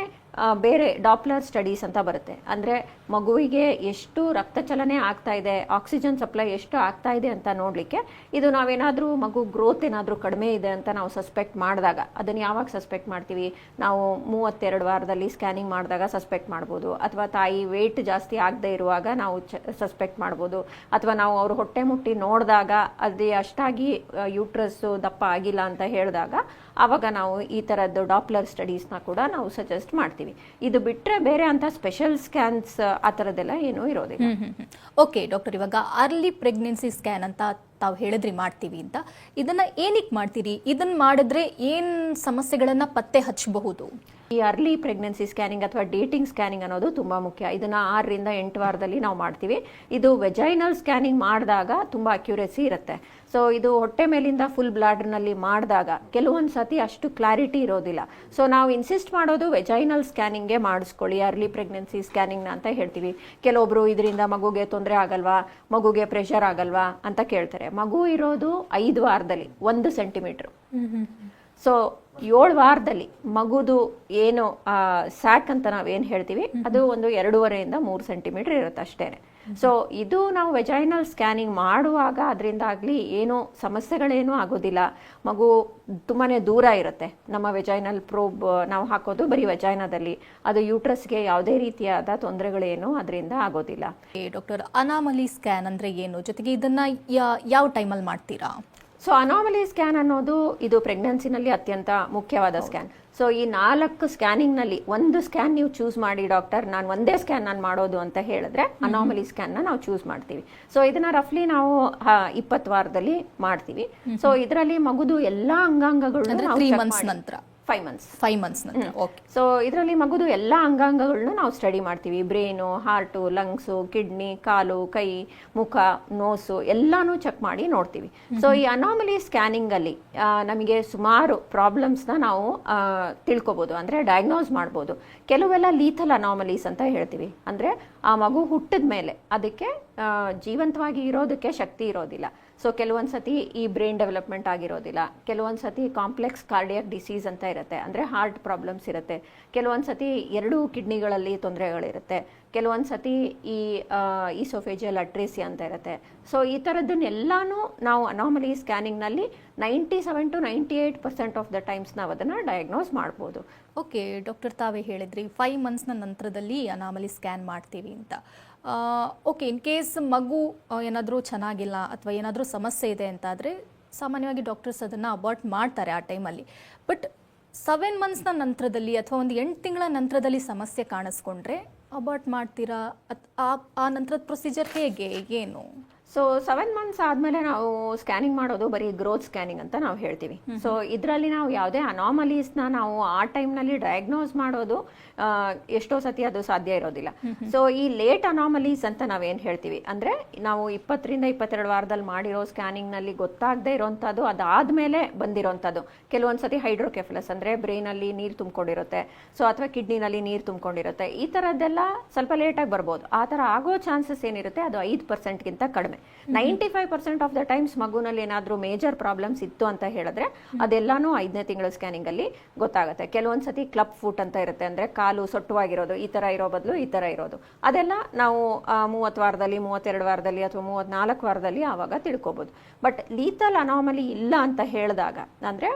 ಬೇರೆ ಡಾಪ್ಲರ್ ಸ್ಟಡೀಸ್ ಅಂತ ಬರುತ್ತೆ, ಅಂದರೆ ಮಗುವಿಗೆ ಎಷ್ಟು ರಕ್ತ ಚಲನೆ ಆಗ್ತಾ ಇದೆ, ಆಕ್ಸಿಜನ್ ಸಪ್ಲೈ ಎಷ್ಟು ಆಗ್ತಾ ಇದೆ ಅಂತ ನೋಡಲಿಕ್ಕೆ. ಇದು ನಾವೇನಾದರೂ ಮಗು ಗ್ರೋತ್ ಏನಾದರೂ ಕಡಿಮೆ ಇದೆ ಅಂತ ನಾವು ಸಸ್ಪೆಕ್ಟ್ ಮಾಡಿದಾಗ, ಅದನ್ನು ಯಾವಾಗ ಸಸ್ಪೆಕ್ಟ್ ಮಾಡ್ತೀವಿ? ನಾವು 32 ವಾರದಲ್ಲಿ ಸ್ಕ್ಯಾನಿಂಗ್ ಮಾಡಿದಾಗ ಸಸ್ಪೆಕ್ಟ್ ಮಾಡ್ಬೋದು, ಅಥವಾ ತಾಯಿ ವೆಯ್ಟ್ ಜಾಸ್ತಿ ಆಗದೆ ಇರುವಾಗ ನಾವು ಸಸ್ಪೆಕ್ಟ್ ಮಾಡ್ಬೋದು, ಅಥವಾ ನಾವು ಅವ್ರ ಹೊಟ್ಟೆ ಮುಟ್ಟಿ ನೋಡಿದಾಗ ಅದೇ ಅಷ್ಟಾಗಿ ಯೂಟ್ರಸ್ಸು ದಪ್ಪ ಆಗಿಲ್ಲ ಅಂತ ಹೇಳಿದಾಗ ಆವಾಗ ನಾವು ಈ ಥರದ್ದು ಡಾಪ್ಲರ್ ಸ್ಟಡೀಸ್ನ ಕೂಡ ನಾವು ಸಜೆಸ್ಟ್ ಮಾಡ್ತೀವಿ. ಇದು ಬಿಟ್ಟರೆ ಬೇರೆ ಅಂತ ಸ್ಪೆಷಲ್ ಸ್ಕ್ಯಾನ್ಸ್ ಆ ಥರದ್ದೆಲ್ಲ ಏನೂ ಇರೋದಿಲ್ಲ. ಓಕೆ ಡಾಕ್ಟರ್, ಇವಾಗ ಅರ್ಲಿ ಪ್ರೆಗ್ನೆನ್ಸಿ ಸ್ಕ್ಯಾನ್ ಅಂತ ತಾವು ಹೇಳಿದ್ರಿ ಮಾಡ್ತೀವಿ ಅಂತ, ಇದನ್ನ ಏನಕ್ಕೆ ಮಾಡ್ತೀರಿ? ಇದನ್ನ ಮಾಡಿದ್ರೆ ಏನು ಸಮಸ್ಯೆಗಳನ್ನ ಪತ್ತೆ ಹಚ್ಚಬಹುದು? ಈ ಅರ್ಲಿ ಪ್ರೆಗ್ನೆನ್ಸಿ ಸ್ಕ್ಯಾನಿಂಗ್ ಅಥವಾ ಡೇಟಿಂಗ್ ಸ್ಕ್ಯಾನಿಂಗ್ ಅನ್ನೋದು ತುಂಬ ಮುಖ್ಯ. ಇದನ್ನು 6ರಿಂದ 8 ವಾರದಲ್ಲಿ ನಾವು ಮಾಡ್ತೀವಿ. ಇದು ವೆಜೈನಲ್ ಸ್ಕ್ಯಾನಿಂಗ್ ಮಾಡಿದಾಗ ತುಂಬ ಅಕ್ಯುರೇಸಿ ಇರುತ್ತೆ. ಸೊ ಇದು ಹೊಟ್ಟೆ ಮೇಲಿಂದ ಫುಲ್ ಬ್ಲಾಡರ್ನಲ್ಲಿ ಮಾಡಿದಾಗ ಕೆಲವೊಂದು ಸತಿ ಅಷ್ಟು ಕ್ಲಾರಿಟಿ ಇರೋದಿಲ್ಲ. ಸೊ ನಾವು ಇನ್ಸಿಸ್ಟ್ ಮಾಡೋದು ವೆಜೈನಲ್ ಸ್ಕ್ಯಾನಿಂಗ್ಗೆ ಮಾಡಿಸ್ಕೊಳ್ಳಿ, ಅರ್ಲಿ ಪ್ರೆಗ್ನೆನ್ಸಿ ಸ್ಕ್ಯಾನಿಂಗ್ನ ಅಂತ ಹೇಳ್ತೀವಿ. ಕೆಲವೊಬ್ರು ಇದರಿಂದ ಮಗುಗೆ ತೊಂದರೆ ಆಗಲ್ವಾ, ಮಗುಗೆ ಪ್ರೆಷರ್ ಆಗಲ್ವಾ ಅಂತ ಕೇಳ್ತಾರೆ. ಮಗು ಇರೋದು 5 ವಾರದಲ್ಲಿ 1 ಸೆಂಟಿಮೀಟ್ರು. ಸೊ 7 ವಾರದಲ್ಲಿ ಮಗುದು ಏನು ಸ್ಯಾಕ್ ಅಂತ ನಾವೇನು ಹೇಳ್ತೀವಿ ಅದು ಒಂದು 2.5ರಿಂದ 3 ಸೆಂಟಿಮೀಟರ್ ಇರುತ್ತೆ ಅಷ್ಟೇ. ಸೊ ಇದು ನಾವು ವೆಜೈನಲ್ ಸ್ಕ್ಯಾನಿಂಗ್ ಮಾಡುವಾಗ ಅದರಿಂದ ಆಗಲಿ ಏನೂ ಸಮಸ್ಯೆಗಳೇನೂ ಆಗೋದಿಲ್ಲ. ಮಗು ತುಂಬಾ ದೂರ ಇರುತ್ತೆ. ನಮ್ಮ ವೆಜೈನಲ್ ಪ್ರೋಬ್ ನಾವು ಹಾಕೋದು ಬರೀ ವೆಜೈನಾದಲ್ಲಿ, ಅದು ಯೂಟ್ರಸ್ಗೆ ಯಾವುದೇ ರೀತಿಯಾದ ತೊಂದರೆಗಳೇನು ಅದರಿಂದ ಆಗೋದಿಲ್ಲ. ಡಾಕ್ಟರ್, ಅನಾಮಲಿ ಸ್ಕ್ಯಾನ್ ಅಂದರೆ ಏನು? ಜೊತೆಗೆ ಇದನ್ನು ಯಾವ ಟೈಮಲ್ಲಿ ಮಾಡ್ತೀರಾ? ಸೊ ಅನಾಮಲಿ ಸ್ಕ್ಯಾನ್ ಅನ್ನೋದು ಇದು ಪ್ರೆಗ್ನೆನ್ಸಿನಲ್ಲಿ ಅತ್ಯಂತ ಮುಖ್ಯವಾದ ಸ್ಕ್ಯಾನ್. ಸೊ ಈ 4 ಸ್ಕ್ಯಾನಿಂಗ್ನಲ್ಲಿ ಒಂದು ಸ್ಕ್ಯಾನ್ ನೀವು ಚೂಸ್ ಮಾಡಿ, ಡಾಕ್ಟರ್ ನಾನು ಒಂದೇ ಸ್ಕ್ಯಾನ್ ನಾನು ಮಾಡೋದು ಅಂತ ಹೇಳಿದ್ರೆ ಅನಾಮಲಿ ಸ್ಕ್ಯಾನ್ನ ನಾವು ಚೂಸ್ ಮಾಡ್ತೀವಿ. ಸೊ ಇದನ್ನ ರಫ್ಲಿ ನಾವು 20 ವಾರದಲ್ಲಿ ಮಾಡ್ತೀವಿ. ಸೊ ಇದರಲ್ಲಿ ಮಗುದು ಎಲ್ಲಾ ಅಂಗಾಂಗಗಳು 3 ಮಂತ್ಸ್ ನಂತರ 5 ಮಂತ್ಸ್ ನಂತರ. ಓಕೆ. ಸೊ ಇದರಲ್ಲಿ ಮಗುದು ಎಲ್ಲ ಅಂಗಾಂಗಗಳನ್ನ ನಾವು ಸ್ಟಡಿ ಮಾಡ್ತೀವಿ. ಬ್ರೈನು, ಹಾರ್ಟು, ಲಂಗ್ಸು, ಕಿಡ್ನಿ, ಕಾಲು, ಕೈ, ಮುಖ, ನೋಸು ಎಲ್ಲಾನು ಚೆಕ್ ಮಾಡಿ ನೋಡ್ತೀವಿ. ಸೊ ಈ ಅನಾಮಲಿ ಸ್ಕ್ಯಾನಿಂಗ್ ಅಲ್ಲಿ ನಮಗೆ ಸುಮಾರು ಪ್ರಾಬ್ಲಮ್ಸ್ನ ನಾವು ತಿಳ್ಕೊಬೋದು, ಅಂದ್ರೆ ಡಯಾಗ್ನೋಸ್ ಮಾಡ್ಬೋದು. ಕೆಲವೆಲ್ಲ ಲೀಥಲ್ ಅನಾಮಲೀಸ್ ಅಂತ ಹೇಳ್ತೀವಿ, ಅಂದ್ರೆ ಆ ಮಗು ಹುಟ್ಟಿದ ಮೇಲೆ ಅದಕ್ಕೆ ಜೀವಂತವಾಗಿ ಇರೋದಕ್ಕೆ ಶಕ್ತಿ ಇರೋದಿಲ್ಲ. ಸೊ ಕೆಲವೊಂದು ಸತಿ ಈ ಬ್ರೈನ್ ಡೆವಲಪ್ಮೆಂಟ್ ಆಗಿರೋದಿಲ್ಲ, ಕೆಲವೊಂದು ಸತಿ ಕಾಂಪ್ಲೆಕ್ಸ್ ಕಾರ್ಡಿಯಾಕ್ ಡಿಸೀಸ್ ಅಂತ ಇರುತ್ತೆ, ಅಂದರೆ ಹಾರ್ಟ್ ಪ್ರಾಬ್ಲಮ್ಸ್ ಇರುತ್ತೆ, ಕೆಲವೊಂದು ಸತಿ 2 ಕಿಡ್ನಿಗಳಲ್ಲಿ ತೊಂದರೆಗಳಿರುತ್ತೆ, ಕೆಲವೊಂದು ಸತಿ ಈ ಈಸೋಫೇಜಿಯಲ್ ಅಟ್ರೇಸಿಯಾ ಅಂತ ಇರುತ್ತೆ. ಸೊ ಈ ಥರದ್ದನ್ನೆಲ್ಲಾನು ನಾವು ಅನಾಮಲಿ ಸ್ಕ್ಯಾನಿಂಗ್ನಲ್ಲಿ 97 to 98% ಆಫ್ ದ ಟೈಮ್ಸ್ ನಾವು ಅದನ್ನು ಡಯಾಗ್ನೋಸ್ ಮಾಡ್ಬೋದು. ಓಕೆ ಡಾಕ್ಟರ್, ತಾವೇ ಹೇಳಿದ್ರಿ 5 ಮಂತ್ಸ್ನ ನಂತರದಲ್ಲಿ ಅನಾಮಲಿ ಸ್ಕ್ಯಾನ್ ಮಾಡ್ತೀವಿ ಅಂತ. ಓಕೆ, ಇನ್ ಕೇಸ್ ಮಗು ಏನಾದರೂ ಚೆನ್ನಾಗಿಲ್ಲ ಅಥವಾ ಏನಾದರೂ ಸಮಸ್ಯೆ ಇದೆ ಅಂತಾದರೆ ಸಾಮಾನ್ಯವಾಗಿ ಡಾಕ್ಟರ್ಸ್ ಅದನ್ನು ಅಬಾರ್ಟ್ ಮಾಡ್ತಾರೆ ಆ ಟೈಮಲ್ಲಿ. ಬಟ್ 7 ಮಂತ್ಸ್ನ ನಂತರದಲ್ಲಿ ಅಥವಾ ಒಂದು 8 ತಿಂಗಳ ನಂತರದಲ್ಲಿ ಸಮಸ್ಯೆ ಕಾಣಿಸ್ಕೊಂಡ್ರೆ ಅಬಾರ್ಟ್ ಮಾಡ್ತೀರಾ? ಆ ನಂತರದ ಪ್ರೊಸೀಜರ್ ಹೇಗೆ, ಏನು? ಸೊ 7 ಮಂತ್ಸ್ ಆದಮೇಲೆ ನಾವು ಸ್ಕ್ಯಾನಿಂಗ್ ಮಾಡೋದು ಬರೀ ಗ್ರೋತ್ ಸ್ಕ್ಯಾನಿಂಗ್ ಅಂತ ನಾವು ಹೇಳ್ತೀವಿ. ಸೊ ಇದರಲ್ಲಿ ನಾವು ಯಾವುದೇ ಅನಾಮಲೀಸ್ನ ನಾವು ಆ ಟೈಮ್ನಲ್ಲಿ ಡಯಾಗ್ನೋಸ್ ಮಾಡೋದು ಎಷ್ಟೋ ಸತಿ ಅದು ಸಾಧ್ಯ ಇರೋದಿಲ್ಲ. ಸೊ ಈ ಲೇಟ್ ಅನಾಮಲೀಸ್ ಅಂತ ನಾವೇನು ಹೇಳ್ತೀವಿ, ಅಂದರೆ ನಾವು 20 ರಿಂದ 22 ವಾರದಲ್ಲಿ ಮಾಡಿರೋ ಸ್ಕ್ಯಾನಿಂಗ್ನಲ್ಲಿ ಗೊತ್ತಾಗದೇ ಇರೋಂಥದ್ದು ಅದಾದಮೇಲೆ ಬಂದಿರೋಂಥದ್ದು. ಕೆಲವೊಂದು ಸತಿ ಹೈಡ್ರೋಕೆಫಲಸ್ ಅಂದರೆ ಬ್ರೈನಲ್ಲಿ ನೀರು ತುಂಬಿಕೊಂಡಿರುತ್ತೆ, ಸೊ ಅಥವಾ ಕಿಡ್ನಿನಲ್ಲಿ ನೀರು ತುಂಬಿಕೊಂಡಿರುತ್ತೆ. ಈ ಥರದ್ದೆಲ್ಲ ಸ್ವಲ್ಪ ಲೇಟಾಗಿ ಬರ್ಬೋದು. ಆ ಥರ ಆಗೋ ಚಾನ್ಸಸ್ ಏನಿರುತ್ತೆ ಅದು 5%ಗಿಂತ ಕಡಿಮೆ. 95% ಆಫ್ ದ ಟೈಮ್ಸ್ ಮಗುನಲ್ಲಿ ಏನಾದರೂ ಮೇಜರ್ ಪ್ರಾಬ್ಲಮ್ಸ್ ಇತ್ತು ಅಂತ ಹೇಳಿದ್ರೆ ಅದೆಲ್ಲಾನು 5ನೇ ತಿಂಗಳ ಸ್ಕ್ಯಾನಿಂಗ್ ಅಲ್ಲಿ ಗೊತ್ತಾಗುತ್ತೆ. ಕೆಲವೊಂದು ಸತಿ ಕ್ಲಬ್ ಫುಟ್ ಅಂತ ಇರುತ್ತೆ, ಅಂದ್ರೆ ಕಾಲು ಸೊಟ್ಟವಾಗಿರೋದು, ಈ ತರ ಇರೋ ಬದಲು ಈ ತರ ಇರೋದು. ಅದೆಲ್ಲ ನಾವು 30 ವಾರದಲ್ಲಿ, 32 ವಾರದಲ್ಲಿ ಅಥವಾ 34 ವಾರದಲ್ಲಿ ಆವಾಗ ತಿಳ್ಕೊಬಹುದು. ಬಟ್ ಲೀಥಲ್ ಅನಾಮಲಿ ಇಲ್ಲ ಅಂತ ಹೇಳಿದಾಗ, ಅಂದ್ರೆ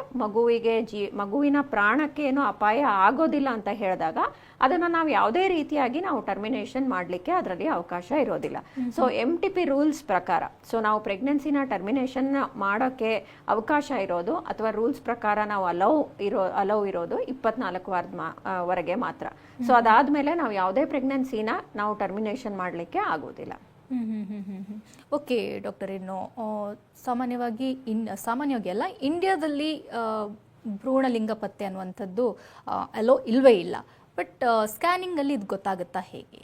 ಮಗುವಿನ ಪ್ರಾಣಕ್ಕೆ ಏನೋ ಅಪಾಯ ಆಗೋದಿಲ್ಲ ಅಂತ ಹೇಳಿದಾಗ ಅದನ್ನ ನಾವು ಯಾವುದೇ ರೀತಿಯಾಗಿ ನಾವು ಟರ್ಮಿನೇಷನ್ ಮಾಡಲಿಕ್ಕೆ ಅದರಲ್ಲಿ ಅವಕಾಶ ಇರೋದಿಲ್ಲ. ಸೊ MTP ರೂಲ್ಸ್ ಪ್ರಕಾರ, ಸೊ ನಾವು ಪ್ರೆಗ್ನೆನ್ಸಿನ ಟರ್ಮಿನೇಷನ್ ಮಾಡೋಕ್ಕೆ ಅವಕಾಶ ಇರೋದು ಅಥವಾ ರೂಲ್ಸ್ ಪ್ರಕಾರ ನಾವು ಅಲೌ ಇರೋದು 24 ವಾರದವರೆಗೆ ಮಾತ್ರ. ಸೊ ಅದಾದ್ಮೇಲೆ ನಾವು ಯಾವುದೇ ಪ್ರೆಗ್ನೆನ್ಸಿನ ನಾವು ಟರ್ಮಿನೇಷನ್ ಮಾಡಲಿಕ್ಕೆ ಆಗೋದಿಲ್ಲ. ಓಕೆ ಡಾಕ್ಟರ್, ಇನ್ನು ಸಾಮಾನ್ಯವಾಗಿ ಅಲ್ಲ, ಇಂಡಿಯಾದಲ್ಲಿ ಭ್ರೂಣಲಿಂಗ ಪತ್ತೆ ಅನ್ನುವಂಥದ್ದು ಅಲೋ ಇಲ್ವೇ ಇಲ್ಲ. ಬಟ್ ಸ್ಕ್ಯಾನಿಂಗಲ್ಲಿ ಇದು ಗೊತ್ತಾಗುತ್ತಾ ಹೇಗೆ?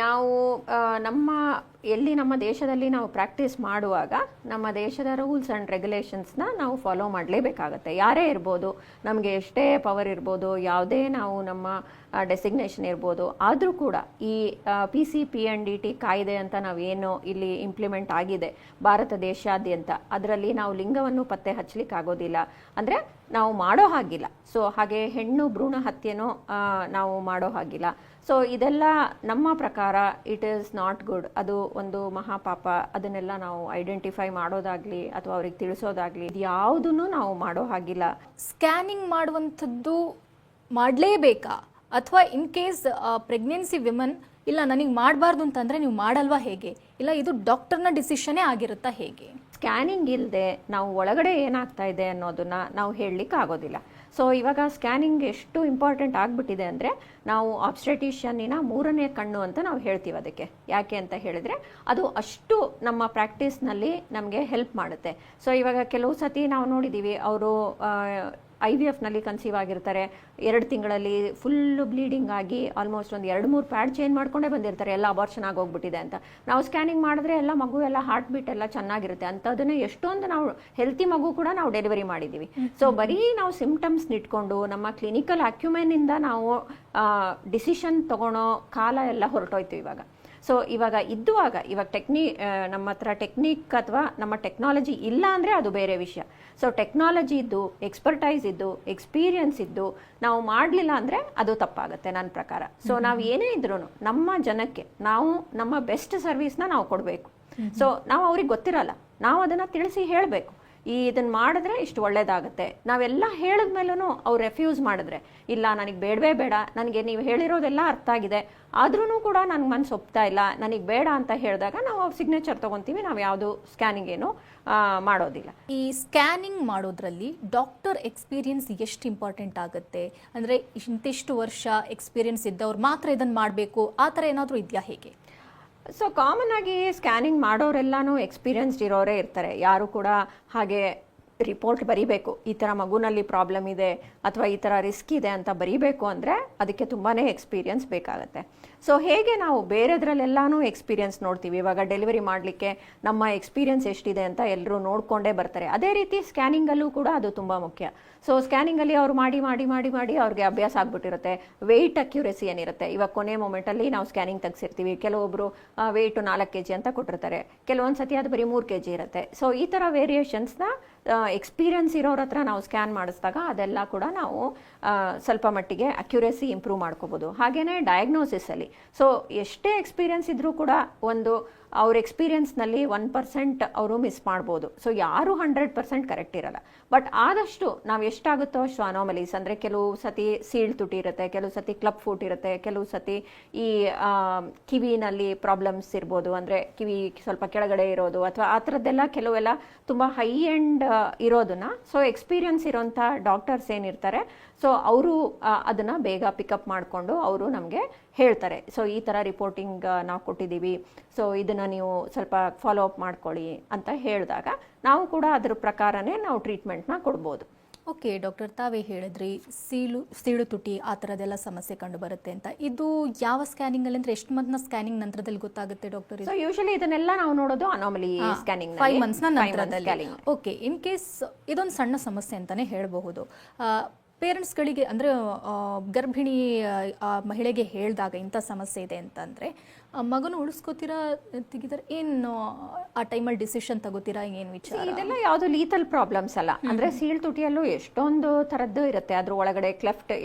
ನಾವು ನಮ್ಮ ದೇಶದಲ್ಲಿ ನಾವು ಪ್ರಾಕ್ಟೀಸ್ ಮಾಡುವಾಗ ನಮ್ಮ ದೇಶದ ರೂಲ್ಸ್ ಆ್ಯಂಡ್ ರೆಗ್ಯುಲೇಷನ್ಸ್ನ ನಾವು ಫಾಲೋ ಮಾಡಲೇಬೇಕಾಗತ್ತೆ. ಯಾರೇ ಇರ್ಬೋದು, ನಮಗೆ ಎಷ್ಟೇ ಪವರ್ ಇರ್ಬೋದು, ಯಾವುದೇ ನಾವು ನಮ್ಮ ಡೆಸಿಗ್ನೇಷನ್ ಇರ್ಬೋದು, ಆದರೂ ಕೂಡ ಈ PCPNDT ಕಾಯ್ದೆ ಅಂತ ನಾವೇನು ಇಲ್ಲಿ ಇಂಪ್ಲಿಮೆಂಟ್ ಆಗಿದೆ ಭಾರತ ದೇಶಾದ್ಯಂತ, ಅದರಲ್ಲಿ ನಾವು ಲಿಂಗವನ್ನು ಪತ್ತೆ ಹಚ್ಚಲಿಕ್ಕೆ ಆಗೋದಿಲ್ಲ, ಅಂದರೆ ನಾವು ಮಾಡೋ ಹಾಗಿಲ್ಲ. ಸೊ ಹಾಗೆ ಹೆಣ್ಣು ಭ್ರೂಣ ಹತ್ಯೆನೂ ನಾವು ಮಾಡೋ ಹಾಗಿಲ್ಲ. ಸೊ ಇದೆಲ್ಲ ನಮ್ಮ ಪ್ರಕಾರ ಇಟ್ ಈಸ್ ನಾಟ್ ಗುಡ್. ಅದು ಒಂದು ಮಹಾಪಾಪ. ಅದನ್ನೆಲ್ಲ ನಾವು ಐಡೆಂಟಿಫೈ ಮಾಡೋದಾಗ್ಲಿ ಅಥವಾ ಅವ್ರಿಗೆ ತಿಳಿಸೋದಾಗ್ಲಿ ಯಾವುದನ್ನು ನಾವು ಮಾಡೋ ಹಾಗಿಲ್ಲ. ಸ್ಕ್ಯಾನಿಂಗ್ ಮಾಡುವಂಥದ್ದು ಮಾಡಲೇಬೇಕಾ, ಅಥವಾ ಇನ್ ಕೇಸ್ ಪ್ರೆಗ್ನೆನ್ಸಿ ವಿಮನ್ ಇಲ್ಲ ನನಗೆ ಮಾಡಬಾರ್ದು ಅಂತಂದ್ರೆ ನೀವು ಮಾಡಲ್ವಾ ಹೇಗೆ? ಇಲ್ಲ ಇದು ಡಾಕ್ಟರ್ನ ಡಿಸಿಷನ್ನೇ ಆಗಿರುತ್ತಾ ಹೇಗೆ? ಸ್ಕ್ಯಾನಿಂಗ್ ಇಲ್ಲದೆ ನಾವು ಒಳಗಡೆ ಏನಾಗ್ತಾ ಇದೆ ಅನ್ನೋದನ್ನ ನಾವು ಹೇಳಲಿಕ್ಕೆ ಆಗೋದಿಲ್ಲ. ಸೊ ಇವಾಗ ಸ್ಕ್ಯಾನಿಂಗ್ ಎಷ್ಟು ಇಂಪಾರ್ಟೆಂಟ್ ಆಗಿಬಿಟ್ಟಿದೆ ಅಂದರೆ, ನಾವು ಆಬ್ಸ್ಟೆಟಿಷಿಯನ್ನಿನ 3ನೇ ಕಣ್ಣು ಅಂತ ನಾವು ಹೇಳ್ತೀವಿ ಅದಕ್ಕೆ. ಯಾಕೆ ಅಂತ ಹೇಳಿದರೆ ಅದು ಅಷ್ಟು ನಮ್ಮ ಪ್ರಾಕ್ಟೀಸ್ನಲ್ಲಿ ನಮಗೆ ಹೆಲ್ಪ್ ಮಾಡುತ್ತೆ. ಸೊ ಇವಾಗ ಕೆಲವು ಸತಿ ನಾವು ನೋಡಿದ್ದೀವಿ, ಅವರು IVFನಲ್ಲಿ ಕನ್ಸೀವ್ ಆಗಿರ್ತಾರೆ, 2 ತಿಂಗಳಲ್ಲಿ ಫುಲ್ಲು ಬ್ಲೀಡಿಂಗ್ ಆಗಿ ಆಲ್ಮೋಸ್ಟ್ ಒಂದು 2-3 ಪ್ಯಾಡ್ ಚೇಂಜ್ ಮಾಡ್ಕೊಂಡೇ ಬಂದಿರ್ತಾರೆ, ಎಲ್ಲ ಅಬಾರ್ಷನ್ ಆಗೋಗ್ಬಿಟ್ಟಿದೆ ಅಂತ. ನಾವು ಸ್ಕ್ಯಾನಿಂಗ್ ಮಾಡಿದ್ರೆ ಎಲ್ಲ ಮಗು ಎಲ್ಲ ಹಾರ್ಟ್ ಬೀಟ್ ಎಲ್ಲ ಚೆನ್ನಾಗಿರುತ್ತೆ. ಅಂಥದ್ದನ್ನೇ ಎಷ್ಟೊಂದು ನಾವು ಹೆಲ್ತಿ ಮಗು ಕೂಡ ನಾವು ಡೆಲಿವರಿ ಮಾಡಿದ್ದೀವಿ. ಸೊ ಬರೀ ನಾವು ಸಿಂಪ್ಟಮ್ಸ್ ಇಟ್ಕೊಂಡು ನಮ್ಮ ಕ್ಲಿನಿಕಲ್ ಅಕ್ಯುಮೆನಿಂದ ನಾವು ಡಿಸಿಷನ್ ತಗೊಳೋ ಕಾಲ ಎಲ್ಲ ಹೊರಟೋಯ್ತು ಇವಾಗ. ಸೊ ಇವಾಗ ನಮ್ಮ ಹತ್ರ ಟೆಕ್ನಿಕ್ ಅಥವಾ ನಮ್ಮ ಟೆಕ್ನಾಲಜಿ ಇಲ್ಲ ಅಂದರೆ ಅದು ಬೇರೆ ವಿಷಯ. ಸೊ ಟೆಕ್ನಾಲಜಿ ಇದ್ದು, ಎಕ್ಸ್ಪರ್ಟೈಸ್ ಇದ್ದು, ಎಕ್ಸ್ಪೀರಿಯನ್ಸ್ ಇದ್ದು ನಾವು ಮಾಡಲಿಲ್ಲ ಅಂದರೆ ಅದು ತಪ್ಪಾಗುತ್ತೆ ನನ್ನ ಪ್ರಕಾರ. ಸೊ ನಾವು ಏನೇ ಇದ್ರೂ ನಮ್ಮ ಜನಕ್ಕೆ ನಾವು ನಮ್ಮ ಬೆಸ್ಟ್ ಸರ್ವಿಸ್ನ ನಾವು ಕೊಡಬೇಕು. ಸೊ ನಾವು ಅವ್ರಿಗೆ ಗೊತ್ತಿರಲ್ಲ, ನಾವು ಅದನ್ನು ತಿಳಿಸಿ ಹೇಳಬೇಕು. ಇದನ್ನು ಮಾಡಿದ್ರೆ ಇಷ್ಟು ಒಳ್ಳೇದಾಗುತ್ತೆ. ನಾವೆಲ್ಲ ಹೇಳಿದ್ಮೇಲೂ ಅವ್ರು ರೆಫ್ಯೂಸ್ ಮಾಡಿದ್ರೆ, ಇಲ್ಲ ನನಗೆ ಬೇಡವೇ ಬೇಡ, ನನಗೆ ನೀವು ಹೇಳಿರೋದೆಲ್ಲ ಅರ್ಥ ಆಗಿದೆ, ಆದ್ರೂ ಕೂಡ ನನಗೆ ಮನಸ್ಸು ಒಪ್ತಾ ಇಲ್ಲ, ನನಗೆ ಬೇಡ ಅಂತ ಹೇಳಿದಾಗ ನಾವು ಅವ್ರ ಸಿಗ್ನೇಚರ್ ತೊಗೊತೀವಿ. ನಾವು ಯಾವುದು ಸ್ಕ್ಯಾನಿಂಗ್ ಏನು ಮಾಡೋದಿಲ್ಲ. ಈ ಸ್ಕ್ಯಾನಿಂಗ್ ಮಾಡೋದ್ರಲ್ಲಿ ಡಾಕ್ಟರ್ ಎಕ್ಸ್ಪೀರಿಯನ್ಸ್ ಎಷ್ಟು ಇಂಪಾರ್ಟೆಂಟ್ ಆಗುತ್ತೆ? ಅಂದರೆ ಇಂತಿಷ್ಟು ವರ್ಷ ಎಕ್ಸ್ಪೀರಿಯನ್ಸ್ ಇದ್ದವ್ರು ಮಾತ್ರ ಇದನ್ನು ಮಾಡಬೇಕು, ಆ ಥರ ಏನಾದರೂ ಇದೆಯಾ ಹೇಗೆ? ಸೊ ಕಾಮನ್ ಆಗಿ ಸ್ಕ್ಯಾನಿಂಗ್ ಮಾಡೋರೆಲ್ಲಾನು ಎಕ್ಸ್ಪೀರಿಯನ್ಸ್ಡ್ ಇರೋರೇ ಇರ್ತಾರೆ. ಯಾರು ಕೂಡ ಹಾಗೆ ರಿಪೋರ್ಟ್ ಬರೀಬೇಕು, ಈ ಥರ ಮಗುನಲ್ಲಿ ಪ್ರಾಬ್ಲಮ್ ಇದೆ ಅಥವಾ ಈ ಥರ ರಿಸ್ಕ್ ಇದೆ ಅಂತ ಬರೀಬೇಕು ಅಂದರೆ ಅದಕ್ಕೆ ತುಂಬಾ ಎಕ್ಸ್ಪೀರಿಯನ್ಸ್ ಬೇಕಾಗುತ್ತೆ. ಸೊ ಹೇಗೆ ನಾವು ಬೇರೆದ್ರಲ್ಲೆಲ್ಲನೂ ಎಕ್ಸ್ಪೀರಿಯನ್ಸ್ ನೋಡ್ತೀವಿ, ಇವಾಗ ಡೆಲಿವರಿ ಮಾಡಲಿಕ್ಕೆ ನಮ್ಮ ಎಕ್ಸ್ಪೀರಿಯನ್ಸ್ ಎಷ್ಟಿದೆ ಅಂತ ಎಲ್ಲರೂ ನೋಡಿಕೊಂಡೇ ಬರ್ತಾರೆ. ಅದೇ ರೀತಿ ಸ್ಕ್ಯಾನಿಂಗಲ್ಲೂ ಕೂಡ ಅದು ತುಂಬ ಮುಖ್ಯ. ಸೊ ಸ್ಕ್ಯಾನಿಂಗಲ್ಲಿ ಅವ್ರು ಮಾಡಿ ಮಾಡಿ ಮಾಡಿ ಮಾಡಿ ಅವ್ರಿಗೆ ಅಭ್ಯಾಸ ಆಗ್ಬಿಟ್ಟಿರುತ್ತೆ. ವೆಯ್ಟ್ ಅಕ್ಯುರೆಸಿ ಏನಿರುತ್ತೆ, ಇವಾಗ ಕೊನೆ ಮೊಮೆಂಟಲ್ಲಿ ನಾವು ಸ್ಕ್ಯಾನಿಂಗ್ ತೆಗೆಸಿರ್ತೀವಿ, ಕೆಲವೊಬ್ಬರು ವೆಯ್ಟು 4 kg ಅಂತ ಕೊಟ್ಟಿರ್ತಾರೆ, ಕೆಲವೊಂದು ಸತಿ ಅದು ಬರೀ 3 kg ಇರುತ್ತೆ. ಸೊ ಈ ಥರ ವೇರಿಯೇಷನ್ಸ್ನ ಎಕ್ಸ್ಪೀರಿಯನ್ಸ್ ಇರೋರ ಹತ್ರ ನಾವು ಸ್ಕ್ಯಾನ್ ಮಾಡಿಸಿದಾಗ ಅದೆಲ್ಲ ಕೂಡ ನಾವು ಸ್ವಲ್ಪ ಮಟ್ಟಿಗೆ ಅಕ್ಯುರೆಸಿ ಇಂಪ್ರೂವ್ ಮಾಡ್ಕೋಬೋದು. ಹಾಗೆಯೇ ಡಯಾಗ್ನೋಸಿಸಲ್ಲಿ ಸೊ ಎಷ್ಟೇ ಎಕ್ಸ್ಪೀರಿಯನ್ಸ್ ಇದ್ರೂ ಕೂಡ ಒಂದು ಅವ್ರ ಎಕ್ಸ್ಪೀರಿಯನ್ಸ್ನಲ್ಲಿ 1% ಅವರು ಮಿಸ್ ಮಾಡ್ಬೋದು. ಸೊ ಯಾರು 100% ಕರೆಕ್ಟ್ ಇರಲ್ಲ. ಬಟ್ ಆದಷ್ಟು ನಾವು ಎಷ್ಟಾಗುತ್ತೋ ಅಷ್ಟು ಅನಾಮಲೀಸ್, ಅಂದರೆ ಕೆಲವು ಸತಿ ಸೀಳ್ ತುಟಿ ಇರುತ್ತೆ, ಕೆಲವು ಸತಿ ಕ್ಲಬ್ ಫೂಟ್ ಇರುತ್ತೆ, ಕೆಲವು ಸತಿ ಈ ಕಿವಿನಲ್ಲಿ ಪ್ರಾಬ್ಲಮ್ಸ್ ಇರ್ಬೋದು, ಅಂದರೆ ಕಿವಿ ಸ್ವಲ್ಪ ಕೆಳಗಡೆ ಇರೋದು ಅಥವಾ ಆ ಥರದ್ದೆಲ್ಲ ಕೆಲವೆಲ್ಲ ತುಂಬ ಹೈ ಎಂಡ್ ಇರೋದನ್ನ ಸೊ ಎಕ್ಸ್ಪೀರಿಯನ್ಸ್ ಇರೋಂಥ ಡಾಕ್ಟರ್ಸ್ ಏನಿರ್ತಾರೆ ಸೊ ಅವರು ಅದನ್ನು ಬೇಗ ಪಿಕಪ್ ಮಾಡಿಕೊಂಡು ಅವರು ನಮಗೆ ಹೇಳ್ತಾರೆ. ಸೊ ಈ ಥರ ರಿಪೋರ್ಟಿಂಗ್ ನಾವು ಕೊಟ್ಟಿದ್ದೀವಿ, ಸೊ ಇದನ್ನು ನೀವು ಸ್ವಲ್ಪ ಫಾಲೋ ಅಪ್ ಮಾಡ್ಕೊಳ್ಳಿ ಅಂತ ಹೇಳಿದಾಗ ನಾವು ಕೂಡ ಅದ್ರ ಪ್ರಕಾರನೇ ನಾವು ಟ್ರೀಟ್ಮೆಂಟ್ನ ಕೊಡ್ಬೋದು. ಓಕೆ ಡಾಕ್ಟರ್, ತಾವೇ ಹೇಳಿದ್ರಿ ಸೀಳು ತುಟಿ ಆ ಥರದ್ದೆಲ್ಲ ಸಮಸ್ಯೆ ಕಂಡು ಬರುತ್ತೆ ಅಂತ. ಇದು ಯಾವ ಸ್ಕ್ಯಾನಿಂಗಲ್ಲಿ ಅಂದರೆ ಎಷ್ಟು ಮಂತ್ನ ಸ್ಕ್ಯಾನಿಂಗ್ ನಂತರದಲ್ಲಿ ಗೊತ್ತಾಗುತ್ತೆ ಡಾಕ್ಟರ್? ಸೊ ಯೂಶಲಿ ಇದನ್ನೆಲ್ಲ ನಾವು ನೋಡೋದು ಅನಾಮಲಿ ಸ್ಕ್ಯಾನಿಂಗ್ 5 ಮಂತ್ಸ್ನ ನಂತರದಲ್ಲಿ. ಓಕೆ, ಇನ್ ಕೇಸ್ ಇದೊಂದು ಸಣ್ಣ ಸಮಸ್ಯೆ ಅಂತಲೇ ಹೇಳಬಹುದು. ಪೇರೆಂಟ್ಸ್ಗಳಿಗೆ ಅಂದರೆ ಗರ್ಭಿಣಿ ಮಹಿಳೆಗೆ ಹೇಳಿದಾಗ ಇಂಥ ಸಮಸ್ಯೆ ಇದೆ ಅಂತಂದರೆ ಮಗನ ಉಳಿಸ್ಕೋತೀರಾ ತೆಗಿತಾರೆ ಏನು ಆ ಟೈಮಲ್ಲಿ ಡಿಸಿಷನ್ ತಗೋತೀರಾ, ಏನು ವಿಚಾರ? ಇದೆಲ್ಲ ಯಾವುದು ಲೀಥಲ್ ಪ್ರಾಬ್ಲಮ್ಸ್ ಅಲ್ಲ. ಅಂದರೆ ಸೀಳ್ ತುಟಿಯಲ್ಲೂ ಎಷ್ಟೊಂದು ಥರದ್ದು ಇರುತ್ತೆ. ಅದ್ರ ಒಳಗಡೆ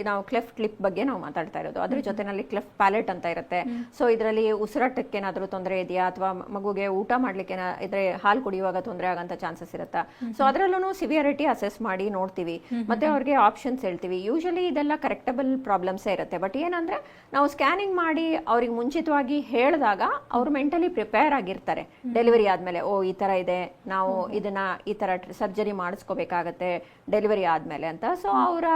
ನಾವು ಕ್ಲೆಫ್ಟ್ ಲಿಪ್ ಬಗ್ಗೆ ನಾವು ಮಾತಾಡ್ತಾ ಇರೋದು, ಅದ್ರ ಜೊತೆನಲ್ಲಿ ಕ್ಲೆಫ್ಟ್ ಪ್ಯಾಲೆಟ್ ಅಂತ ಇರುತ್ತೆ. ಸೊ ಇದರಲ್ಲಿ ಉಸಿರಾಟಕ್ಕೆ ಏನಾದರೂ ತೊಂದರೆ ಇದೆಯಾ ಅಥವಾ ಮಗುಗೆ ಊಟ ಮಾಡ್ಲಿಕ್ಕೆ ಇದ್ರೆ ಹಾಲು ಕುಡಿಯುವಾಗ ತೊಂದರೆ ಆಗೋಂಥ ಚಾನ್ಸಸ್ ಇರುತ್ತಾ, ಸೊ ಅದರಲ್ಲೂ ಸಿವಿಯರಿಟಿ ಅಸೆಸ್ ಮಾಡಿ ನೋಡ್ತೀವಿ, ಮತ್ತೆ ಅವ್ರಿಗೆ ಆಪ್ಷನ್ಸ್ ಹೇಳ್ತೀವಿ. ಯೂಶಲಿ ಇದೆಲ್ಲ ಕರೆಕ್ಟಬಲ್ ಪ್ರಾಬ್ಲಮ್ಸೇ ಇರುತ್ತೆ. ಬಟ್ ಏನಂದ್ರೆ ನಾವು ಸ್ಕ್ಯಾನಿಂಗ್ ಮಾಡಿ ಅವ್ರಿಗೆ ಮುಂಚಿತವಾಗಿ ಹೇಳಿದಾಗ ಅವ್ರು ಮೆಂಟಲಿ ಪ್ರಿಪೇರ್ ಆಗಿರ್ತಾರೆ. ಡೆಲಿವರಿ ಆದ್ಮೇಲೆ ಓ ಈ ತರ ಇದೆ, ನಾವು ಇದನ್ನ ಈ ತರ ಸರ್ಜರಿ ಮಾಡಿಸ್ಕೋಬೇಕಾಗತ್ತೆ ಡೆಲಿವರಿ ಆದ್ಮೇಲೆ ಅಂತ. ಸೊ ಅವರ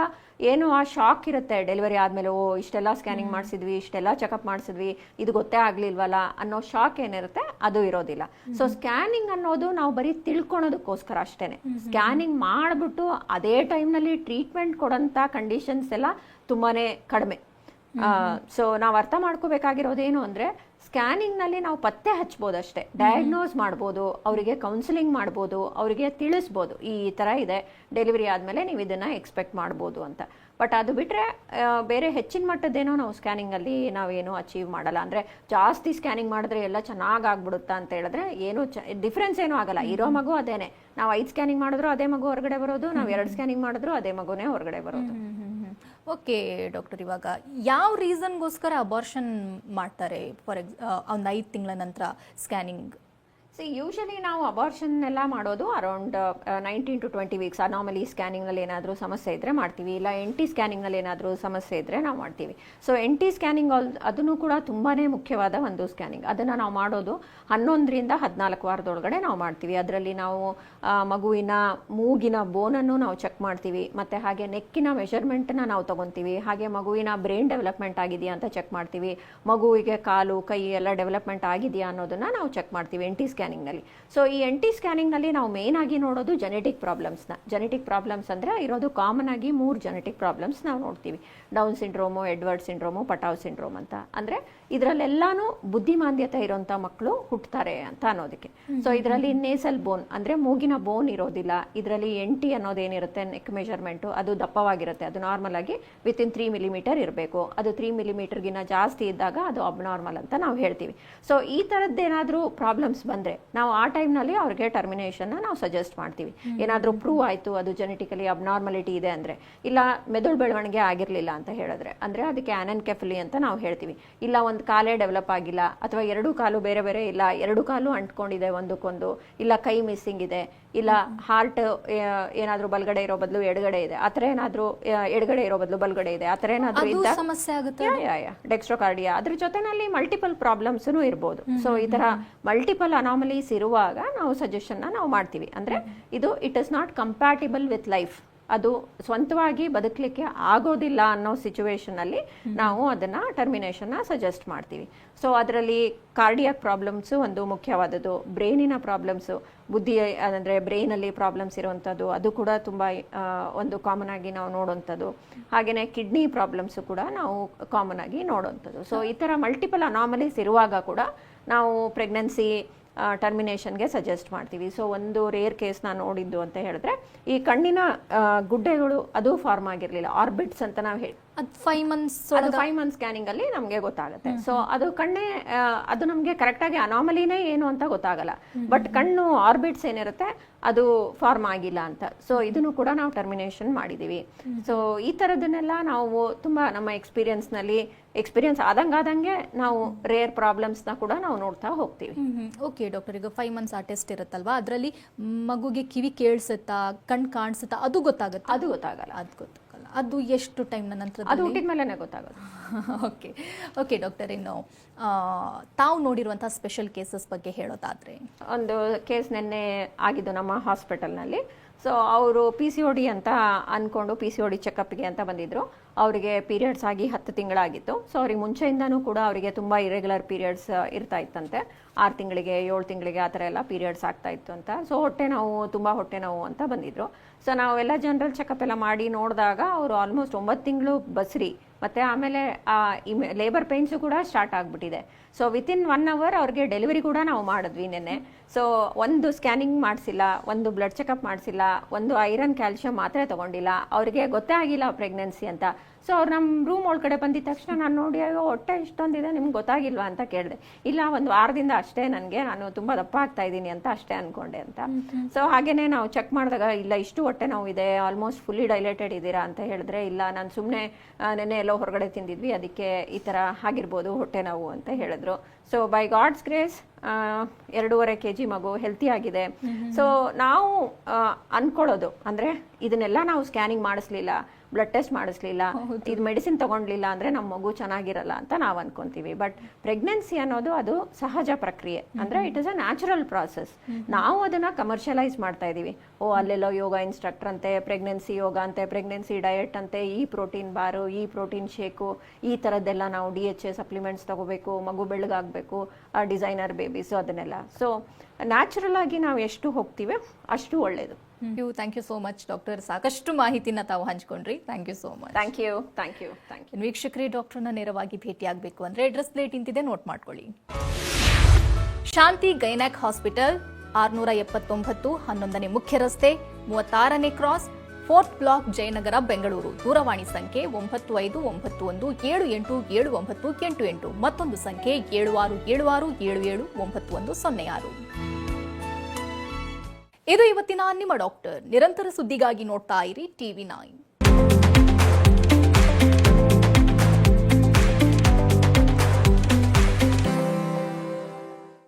ಏನು ಆ ಶಾಕ್ ಇರುತ್ತೆ ಡೆಲಿವರಿ ಆದ್ಮೇಲೆ, ಓ ಇಷ್ಟೆಲ್ಲ ಸ್ಕ್ಯಾನಿಂಗ್ ಮಾಡಿಸಿದ್ವಿ, ಇಷ್ಟೆಲ್ಲ ಚೆಕಪ್ ಮಾಡಿಸಿದ್ವಿ, ಇದು ಗೊತ್ತೇ ಆಗ್ಲಿಲ್ವಲ್ಲ ಅನ್ನೋ ಶಾಕ್ ಏನಿರುತ್ತೆ ಅದು ಇರೋದಿಲ್ಲ. ಸೊ ಸ್ಕ್ಯಾನಿಂಗ್ ಅನ್ನೋದು ನಾವು ಬರೀ ತಿಳ್ಕೊಳೋದಕ್ಕೋಸ್ಕರ ಅಷ್ಟೇನೆ. ಸ್ಕ್ಯಾನಿಂಗ್ ಮಾಡ್ಬಿಟ್ಟು ಅದೇ ಟೈಮ್ನಲ್ಲಿ ಟ್ರೀಟ್ಮೆಂಟ್ ಕೊಡೋಂಥ ಕಂಡೀಷನ್ಸ್ ಎಲ್ಲ ತುಂಬಾನೇ ಕಡಿಮೆ. ಸೊ ನಾವು ಅರ್ಥ ಮಾಡ್ಕೋಬೇಕಾಗಿರೋದೇನು ಅಂದರೆ ಸ್ಕ್ಯಾನಿಂಗ್ನಲ್ಲಿ ನಾವು ಪತ್ತೆ ಹಚ್ಬೋದು ಅಷ್ಟೇ, ಡಯಾಗ್ನೋಸ್ ಮಾಡ್ಬೋದು, ಅವರಿಗೆ ಕೌನ್ಸಿಲಿಂಗ್ ಮಾಡ್ಬೋದು, ಅವರಿಗೆ ತಿಳಿಸ್ಬೋದು ಈ ಥರ ಇದೆ, ಡೆಲಿವರಿ ಆದಮೇಲೆ ನೀವು ಇದನ್ನು ಎಕ್ಸ್ಪೆಕ್ಟ್ ಮಾಡ್ಬೋದು ಅಂತ. ಬಟ್ ಅದು ಬಿಟ್ಟರೆ ಬೇರೆ ಹೆಚ್ಚಿನ ಮಟ್ಟದ್ದೇನೋ ನಾವು ಸ್ಕ್ಯಾನಿಂಗಲ್ಲಿ ನಾವೇನು ಅಚೀವ್ ಮಾಡಲ್ಲ. ಅಂದರೆ ಜಾಸ್ತಿ ಸ್ಕ್ಯಾನಿಂಗ್ ಮಾಡಿದ್ರೆ ಎಲ್ಲ ಚೆನ್ನಾಗಿ ಆಗ್ಬಿಡುತ್ತಾ ಅಂತ ಹೇಳಿದ್ರೆ ಏನು ಡಿಫ್ರೆನ್ಸ್ ಏನೂ ಆಗಲ್ಲ. ಇರೋ ಮಗು ಅದೇನೆ, ನಾವು 5 ಸ್ಕ್ಯಾನಿಂಗ್ ಮಾಡಿದ್ರು ಅದೇ ಮಗು ಹೊರಗಡೆ ಬರೋದು, ನಾವು 2 ಸ್ಕ್ಯಾನಿಂಗ್ ಮಾಡಿದ್ರು ಅದೇ ಮಗುನೇ ಹೊರಗಡೆ ಬರೋದು. ಓಕೆ ಡಾಕ್ಟರ್, ಇವಾಗ ಯಾವ ರೀಸನ್ಗೋಸ್ಕರ ಅಬಾರ್ಷನ್ ಮಾಡ್ತಾರೆ? ಫಾರ್ ಒಂದು 5 ತಿಂಗಳ ನಂತರ ಸ್ಕ್ಯಾನಿಂಗ್. ಯೂಶಲಿ ನಾವು ಅಬಾರ್ಷನ್ ಎಲ್ಲ ಮಾಡೋದು ಅರೌಂಡ್ 19 to 20 ವೀಕ್ಸ್. ಅನಾಮಲಿ ಸ್ಕ್ಯಾನಿಂಗ್ನಲ್ಲಿ ಏನಾದರೂ ಸಮಸ್ಯೆ ಇದ್ದರೆ ಮಾಡ್ತೀವಿ, ಇಲ್ಲ NT ಸ್ಕ್ಯಾನಿಂಗ್ನಲ್ಲಿ ಏನಾದರೂ ಸಮಸ್ಯೆ ಇದ್ದರೆ ನಾವು ಮಾಡ್ತೀವಿ. ಸೊ NT ಸ್ಕ್ಯಾನಿಂಗ್ ಅದನ್ನು ಕೂಡ ತುಂಬಾ ಮುಖ್ಯವಾದ ಒಂದು ಸ್ಕ್ಯಾನಿಂಗ್. ಅದನ್ನು ನಾವು ಮಾಡೋದು 11ರಿಂದ 14 ವಾರದೊಳಗಡೆ ನಾವು ಮಾಡ್ತೀವಿ. ಅದರಲ್ಲಿ ನಾವು ಮಗುವಿನ ಮೂಗಿನ ಬೋನನ್ನು ನಾವು ಚೆಕ್ ಮಾಡ್ತೀವಿ, ಮತ್ತು ಹಾಗೆ ನೆಕ್ಕಿನ ಮೆಷರ್ಮೆಂಟನ್ನ ನಾವು ತೊಗೊತೀವಿ, ಹಾಗೆ ಮಗುವಿನ ಬ್ರೈನ್ ಡೆವಲಪ್ಮೆಂಟ್ ಆಗಿದೆಯಾ ಅಂತ ಚೆಕ್ ಮಾಡ್ತೀವಿ, ಮಗುವಿಗೆ ಕಾಲು ಕೈ ಎಲ್ಲ ಡೆವಲಪ್ಮೆಂಟ್ ಆಗಿದೆಯಾ ಅನ್ನೋದನ್ನು ನಾವು ಚೆಕ್ ಮಾಡ್ತೀವಿ NT ಸ್ಕ್ಯಾನಿಂಗ್ನಲ್ಲಿ. ಸೊ ಈ NT ಸ್ಕ್ಯಾನಿಂಗ್ನಲ್ಲಿ ನಾವು ಮೇನ್ ಆಗಿ ನೋಡೋದು ಜೆನೆಟಿಕ್ ಪ್ರಾಬ್ಲಮ್ಸ್ನ. ಜೆನೆಟಿಕ್ ಪ್ರಾಬ್ಲಮ್ಸ್ ಅಂದರೆ ಇರೋದು ಕಾಮನ್ ಆಗಿ 3 ಜೆನೆಟಿಕ್ ಪ್ರಾಬ್ಲಮ್ಸ್ ನಾವು ನೋಡ್ತೀವಿ: down syndrome, Edward syndrome, Patau syndrome ಅಂತ. ಅಂದರೆ ಇದರಲ್ಲೆಲ್ಲಾನು ಬುದ್ಧಿಮಾಂದ್ಯತೆ ಇರೋಂಥ ಮಕ್ಕಳು ಹುಟ್ಟುತ್ತಾರೆ ಅಂತ ಅನ್ನೋದಕ್ಕೆ. ಸೊ ಇದರಲ್ಲಿ ನೇಸಲ್ ಬೋನ್ ಅಂದರೆ ಮೂಗಿನ ಬೋನ್ ಇರೋದಿಲ್ಲ. ಇದರಲ್ಲಿ NT ಅನ್ನೋದೇನಿರುತ್ತೆ ನೆಕ್ ಮೆಷರ್ಮೆಂಟು ಅದು ದಪ್ಪವಾಗಿರುತ್ತೆ. ಅದು ನಾರ್ಮಲ್ ಆಗಿ ವಿತಿನ್ 3 millimeter ಇರಬೇಕು. ಅದು 3 millimeterಗಿನ್ನ ಜಾಸ್ತಿ ಇದ್ದಾಗ ಅದು ಅಬ್ನಾರ್ಮಲ್ ಅಂತ ನಾವು ಹೇಳ್ತೀವಿ. ಸೊ ಈ ಥರದ್ದೇನಾದರೂ ಪ್ರಾಬ್ಲಮ್ಸ್ ಬಂದರೆ ನಾವು ಆ ಟೈಮ್ನಲ್ಲಿ ಅವ್ರಿಗೆ ಟರ್ಮಿನೇಷನ್ನ ನಾವು ಸಜೆಸ್ಟ್ ಮಾಡ್ತೀವಿ. ಏನಾದರೂ ಪ್ರೂವ್ ಆಯಿತು ಅದು ಜೆನೆಟಿಕಲಿ ಅಬ್ನಾರ್ಮಲಿಟಿ ಇದೆ ಅಂದರೆ, ಇಲ್ಲ ಮೆದುಳು ಬೆಳವಣಿಗೆ ಆಗಿರಲಿಲ್ಲ ಅಂತ ಹೇಳಿದ್ರೆ, ಅಂದರೆ ಅದಕ್ಕೆ ಆನನ್ಕೆಫಲಿ ಅಂತ ನಾವು ಹೇಳ್ತೀವಿ. ಇಲ್ಲ ಒಂದು ಕಾಲೇ ಡೆವಲಪ್ ಆಗಿಲ್ಲ, ಅಥವಾ 2 ಕಾಲು ಬೇರೆ ಬೇರೆ ಇಲ್ಲ, 2 ಕಾಲು ಅಂಟ್ಕೊಂಡಿದೆ ಒಂದಕ್ಕೊಂದು, ಇಲ್ಲ ಕೈ ಮಿಸ್ಸಿಂಗ್ ಇದೆ, ಇಲ್ಲ ಹಾರ್ಟ್ ಏನಾದರೂ ಬಲಗಡೆ ಇರೋ ಬದಲು ಎಡಗಡೆ ಇದೆ, ಆ ಥರ ಏನಾದರೂ ಎಡಗಡೆ ಇರೋ ಬದಲು ಬಲಗಡೆ ಇದೆ, ಆ ಥರ ಏನಾದರೂ ಇದ್ದ ಸಮಸ್ಯೆ ಆಗುತ್ತೆ. ಡೆಕ್ಸ್ಟ್ರೋಕಾರ್ಡಿಯಾ, ಅದ್ರ ಜೊತೆನಲ್ಲಿ ಮಲ್ಟಿಪಲ್ ಪ್ರಾಬ್ಲಮ್ಸ್ನು ಇರ್ಬೋದು. ಸೊ ಈ ಥರ ಮಲ್ಟಿಪಲ್ ಅನಾಮಲೀಸ್ ಇರುವಾಗ ನಾವು ಸಜೆಷನ್ನ ನಾವು ಮಾಡ್ತೀವಿ. ಅಂದರೆ ಇದು it is not compatible with life. ಅದು ಸ್ವಂತವಾಗಿ ಬದುಕಲಿಕ್ಕೆ ಆಗೋದಿಲ್ಲ ಅನ್ನೋ ಸಿಚುವೇಶನಲ್ಲಿ ನಾವು ಅದನ್ನು ಟರ್ಮಿನೇಷನ್ನ ಸಜೆಸ್ಟ್ ಮಾಡ್ತೀವಿ. ಸೊ ಅದರಲ್ಲಿ ಕಾರ್ಡಿಯಾಕ್ ಪ್ರಾಬ್ಲಮ್ಸು ಒಂದು ಮುಖ್ಯವಾದದ್ದು, ಬ್ರೈನಿನ ಪ್ರಾಬ್ಲಮ್ಸು, ಬುದ್ಧಿ ಅಂದರೆ ಬ್ರೈನಲ್ಲಿ ಪ್ರಾಬ್ಲಮ್ಸ್ ಇರುವಂಥದ್ದು ಅದು ಕೂಡ ತುಂಬ ಒಂದು ಕಾಮನ್ ಆಗಿ ನಾವು ನೋಡುವಂಥದ್ದು. ಹಾಗೆಯೇ ಕಿಡ್ನಿ ಪ್ರಾಬ್ಲಮ್ಸು ಕೂಡ ನಾವು ಕಾಮನ್ ಆಗಿ ನೋಡುವಂಥದ್ದು. ಸೊ ಈ ಥರ ಮಲ್ಟಿಪಲ್ ಅನಾಮಲೀಸ್ ಇರುವಾಗ ಕೂಡ ನಾವು ಪ್ರೆಗ್ನೆನ್ಸಿ ಟರ್ಮಿನೇಷನ್ಗೆ ಸಜೆಸ್ಟ್ ಮಾಡ್ತೀವಿ. ಸೊ ಒಂದು ರೇರ್ ಕೇಸ್ ನಾನು ನೋಡಿದ್ದು ಅಂತ ಹೇಳಿದ್ರೆ ಈ ಕಣ್ಣಿನ ಗುಡ್ಡೆಗಳು ಅದು ಫಾರ್ಮ್ ಆಗಿರಲಿಲ್ಲ, ಆರ್ಬಿಟ್ಸ್ ಅಂತ ನಾವು ಹೇಳಿ ಅದು 5 months 5 ಮಂತ್ ಸ್ಕ್ಯಾನಿಂಗ್ ಅಲ್ಲಿ ನಮಗೆ ಗೊತ್ತಾಗುತ್ತೆ. ಸೊ ಅದು ಕಣ್ಣೇ ಅದು ನಮಗೆ ಕರೆಕ್ಟಾಗಿ ಅನಾಮಲಿನೇ ಏನು ಅಂತ ಗೊತ್ತಾಗಲ್ಲ, ಬಟ್ ಕಣ್ಣು ಆರ್ಬಿಟ್ಸ್ ಏನಿರುತ್ತೆ ಅದು ಫಾರ್ಮ್ ಆಗಿಲ್ಲ ಅಂತ. ಸೊ ಇದನ್ನು ಕೂಡ ನಾವು ಟರ್ಮಿನೇಷನ್ ಮಾಡಿದೀವಿ. ಸೊ ಈ ಥರದನ್ನೆಲ್ಲ ನಾವು ತುಂಬ ನಮ್ಮ ಎಕ್ಸ್ಪೀರಿಯನ್ಸ್ ಆದಂಗೆ ನಾವು ರೇರ್ ಪ್ರಾಬ್ಲಮ್ಸ್ನ ಕೂಡ ನಾವು ನೋಡ್ತಾ ಹೋಗ್ತೀವಿ. ಓಕೆ ಡಾಕ್ಟರ್, ಈಗ 5 months ಆ ಟೆಸ್ಟ್ ಇರುತ್ತಲ್ವಾ, ಅದರಲ್ಲಿ ಮಗುಗೆ ಕಿವಿ ಕೇಳಿಸುತ್ತಾ, ಕಣ್ ಕಾಣಿಸುತ್ತಾ ಅದು ಗೊತ್ತಾಗುತ್ತೆ? ಅದು ಗೊತ್ತಾಗಲ್ಲ. ಅದು ಎಷ್ಟು ಟೈಮ್ನ ನಂತರ? ಅದು ಹುಟ್ಟಿದ ಮೇಲೆನೇ ಗೊತ್ತಾಗೋದು. ಓಕೆ ಡಾಕ್ಟರ್, ಇನ್ನು ತಾವು ನೋಡಿರುವಂತಹ ಸ್ಪೆಷಲ್ ಕೇಸಸ್ ಬಗ್ಗೆ ಹೇಳೋದಾದ್ರೆ? ಒಂದು ಕೇಸ್ ನಿನ್ನೆ ಆಗಿದ್ದು ನಮ್ಮ ಹಾಸ್ಪಿಟಲ್ನಲ್ಲಿ. ಸೊ ಅವರು PCOD ಅಂತ ಅಂದ್ಕೊಂಡು PCOD ಚೆಕಪ್ಗೆ ಅಂತ ಬಂದಿದ್ರು. ಅವರಿಗೆ ಪೀರಿಯಡ್ಸ್ ಆಗಿ 10 ತಿಂಗಳಾಗಿತ್ತು. ಸೊ ಅವ್ರಿಗೆ ಮುಂಚೆಯಿಂದನೂ ಕೂಡ ಅವರಿಗೆ ತುಂಬ ಇರೆಗ್ಯುಲರ್ ಪೀರಿಯಡ್ಸ್ ಇರ್ತಾ ಇತ್ತಂತೆ. 6 ತಿಂಗಳಿಗೆ 7 ತಿಂಗಳಿಗೆ ಆ ಥರ ಎಲ್ಲ ಪೀರಿಯಡ್ಸ್ ಆಗ್ತಾ ಇತ್ತು ಅಂತ. ಸೊ ತುಂಬ ಹೊಟ್ಟೆ ನೋವು ಅಂತ ಬಂದಿದ್ರು. ಸೊ ನಾವೆಲ್ಲ ಜನರಲ್ ಚೆಕಪ್ ಎಲ್ಲ ಮಾಡಿ ನೋಡಿದಾಗ ಅವರು ಆಲ್ಮೋಸ್ಟ್ 9 ತಿಂಗಳು ಬಸ್ರಿ, ಮತ್ತು ಆಮೇಲೆ ಲೇಬರ್ ಪೇನ್ಸು ಕೂಡ ಸ್ಟಾರ್ಟ್ ಆಗಿಬಿಟ್ಟಿದೆ. ಸೊ ವಿತಿನ್ 1 hour ಅವ್ರಿಗೆ ಡೆಲಿವರಿ ಕೂಡ ನಾವು ಮಾಡಿದ್ವಿ ನಿನ್ನೆ. ಸೊ ಒಂದು ಸ್ಕ್ಯಾನಿಂಗ್ ಮಾಡಿಸಿಲ್ಲ, ಒಂದು ಬ್ಲಡ್ ಚೆಕಪ್ ಮಾಡಿಸಿಲ್ಲ, ಒಂದು ಐರನ್ ಕ್ಯಾಲ್ಶಿಯಂ ಮಾತ್ರೆ ತೊಗೊಂಡಿಲ್ಲ, ಅವ್ರಿಗೆ ಗೊತ್ತೇ ಆಗಿಲ್ಲ ಪ್ರೆಗ್ನೆನ್ಸಿ ಅಂತ. ಸೊ ಅವ್ರು ನಮ್ಮ ರೂಮ್ ಒಳಗಡೆ ಬಂದಿದ ತಕ್ಷಣ ನಾನು ನೋಡಿ ಹೊಟ್ಟೆ ಇಷ್ಟೊಂದಿದೆ ನಿಮ್ಗೆ ಗೊತ್ತಾಗಿಲ್ವಾ ಅಂತ ಕೇಳಿದೆ. ಇಲ್ಲ, ಒಂದು ವಾರದಿಂದ ಅಷ್ಟೇ, ನಾನು ತುಂಬ ದಪ್ಪ ಆಗ್ತಾ ಇದ್ದೀನಿ ಅಂತ ಅಷ್ಟೇ ಅನ್ಕೊಂಡೆ ಅಂತ. ಸೊ ಹಾಗೇನೆ ನಾವು ಚೆಕ್ ಮಾಡಿದಾಗ ಇಲ್ಲ, ಇಷ್ಟು ಹೊಟ್ಟೆ ನೋವು ಇದೆ, ಆಲ್ಮೋಸ್ಟ್ ಫುಲ್ಲಿ ಡೈಲೇಟೆಡ್ ಇದ್ದೀರಾ ಅಂತ ಹೇಳಿದ್ರೆ, ಇಲ್ಲ ನಾನು ಸುಮ್ಮನೆ ನೆನ್ನೆ ಎಲ್ಲೋ ಹೊರಗಡೆ ತಿಂದಿದ್ವಿ, ಅದಕ್ಕೆ ಈ ಥರ ಆಗಿರ್ಬೋದು ಹೊಟ್ಟೆ ನೋವು ಅಂತ ಹೇಳಿದ್ರು. So by God's grace 2.5 kg ಮಗು ಹೆಲ್ತಿ ಆಗಿದೆ. ಸೊ ನಾವು ಅನ್ಕೊಳ್ಳೋದು ಅಂದರೆ ಇದನ್ನೆಲ್ಲ ನಾವು ಸ್ಕ್ಯಾನಿಂಗ್ ಮಾಡಿಸ್ಲಿಲ್ಲ, ಬ್ಲಡ್ ಟೆಸ್ಟ್ ಮಾಡಿಸ್ಲಿಲ್ಲ, ಇದು ಮೆಡಿಸಿನ್ ತಗೊಂಡ್ಲಿಲ್ಲ ಅಂದ್ರೆ ನಮ್ಮ ಮಗು ಚೆನ್ನಾಗಿರಲ್ಲ ಅಂತ ನಾವು ಅನ್ಕೊಂತೀವಿ. ಬಟ್ ಪ್ರೆಗ್ನೆನ್ಸಿ ಅನ್ನೋದು ಅದು ಸಹಜ ಪ್ರಕ್ರಿಯೆ, ಅಂದ್ರೆ it is a natural process. ನಾವು ಅದನ್ನ ಕಮರ್ಷಿಯಲೈಸ್ ಮಾಡ್ತಾ ಇದೀವಿ. ಅಲ್ಲೆಲ್ಲೋ ಯೋಗ ಇನ್ಸ್ಟ್ರಕ್ಟರ್ ಅಂತೆ, ಪ್ರೆಗ್ನೆನ್ಸಿ ಯೋಗ ಅಂತೆ, ಪ್ರೆಗ್ನೆನ್ಸಿ ಡಯಟ್ ಅಂತೆ, ಈ ಪ್ರೋಟೀನ್ ಬಾರು, ಈ ಪ್ರೋಟೀನ್ ಶೇಕು, ಈ ಥರದ್ದೆಲ್ಲ ನಾವು DHA ಸಪ್ಲಿಮೆಂಟ್ಸ್ ತಗೋಬೇಕು, ಮಗು ಬೆಳ್ಳಗಾಗಬೇಕು, ಡಿಸೈನರ್ ಬೇಬೀಸು ಅದನ್ನೆಲ್ಲ. ಸೊ ನ್ಯಾಚುರಲ್ ಆಗಿ ನಾವು ಎಷ್ಟು ಹೋಗ್ತೀವಿ ಅಷ್ಟು ಒಳ್ಳೇದು. Thank you so much doctor, ಸಾಕಷ್ಟು ಮಾಹಿತಿನ ತಾವು ಹಂಚ್ಕೊಂಡ್ರಿ. Thank you so much. Thank you. ವೀಕ್ಷಕರೇ, ಡಾಕ್ಟರ್ನ ನೇರವಾಗಿ ಭೇಟಿಯಾಗಬೇಕು ಅಂದ್ರೆ ಅಡ್ರೆಸ್ ಪ್ಲೇಟ್ ಇಂತಿದೆ, ನೋಟ್ ಮಾಡ್ಕೊಳ್ಳಿ. ಶಾಂತಿ ಗೈನಾಕ್ ಹಾಸ್ಪಿಟಲ್, 679 11ನೇ ಮುಖ್ಯ ರಸ್ತೆ, 36ನೇ cross, 4th block, Jayanagar, Bengaluru. ದೂರವಾಣಿ ಸಂಖ್ಯೆ 9591787988, ಮತ್ತೊಂದು ಸಂಖ್ಯೆ 7676779106. ಇದು ಇವತ್ತಿನ ನಿಮ್ಮ ಡಾಕ್ಟರ್. ನಿರಂತರ ಸುದ್ದಿಗಾಗಿ ನೋಡ್ತಾ ಇರಿ TV9.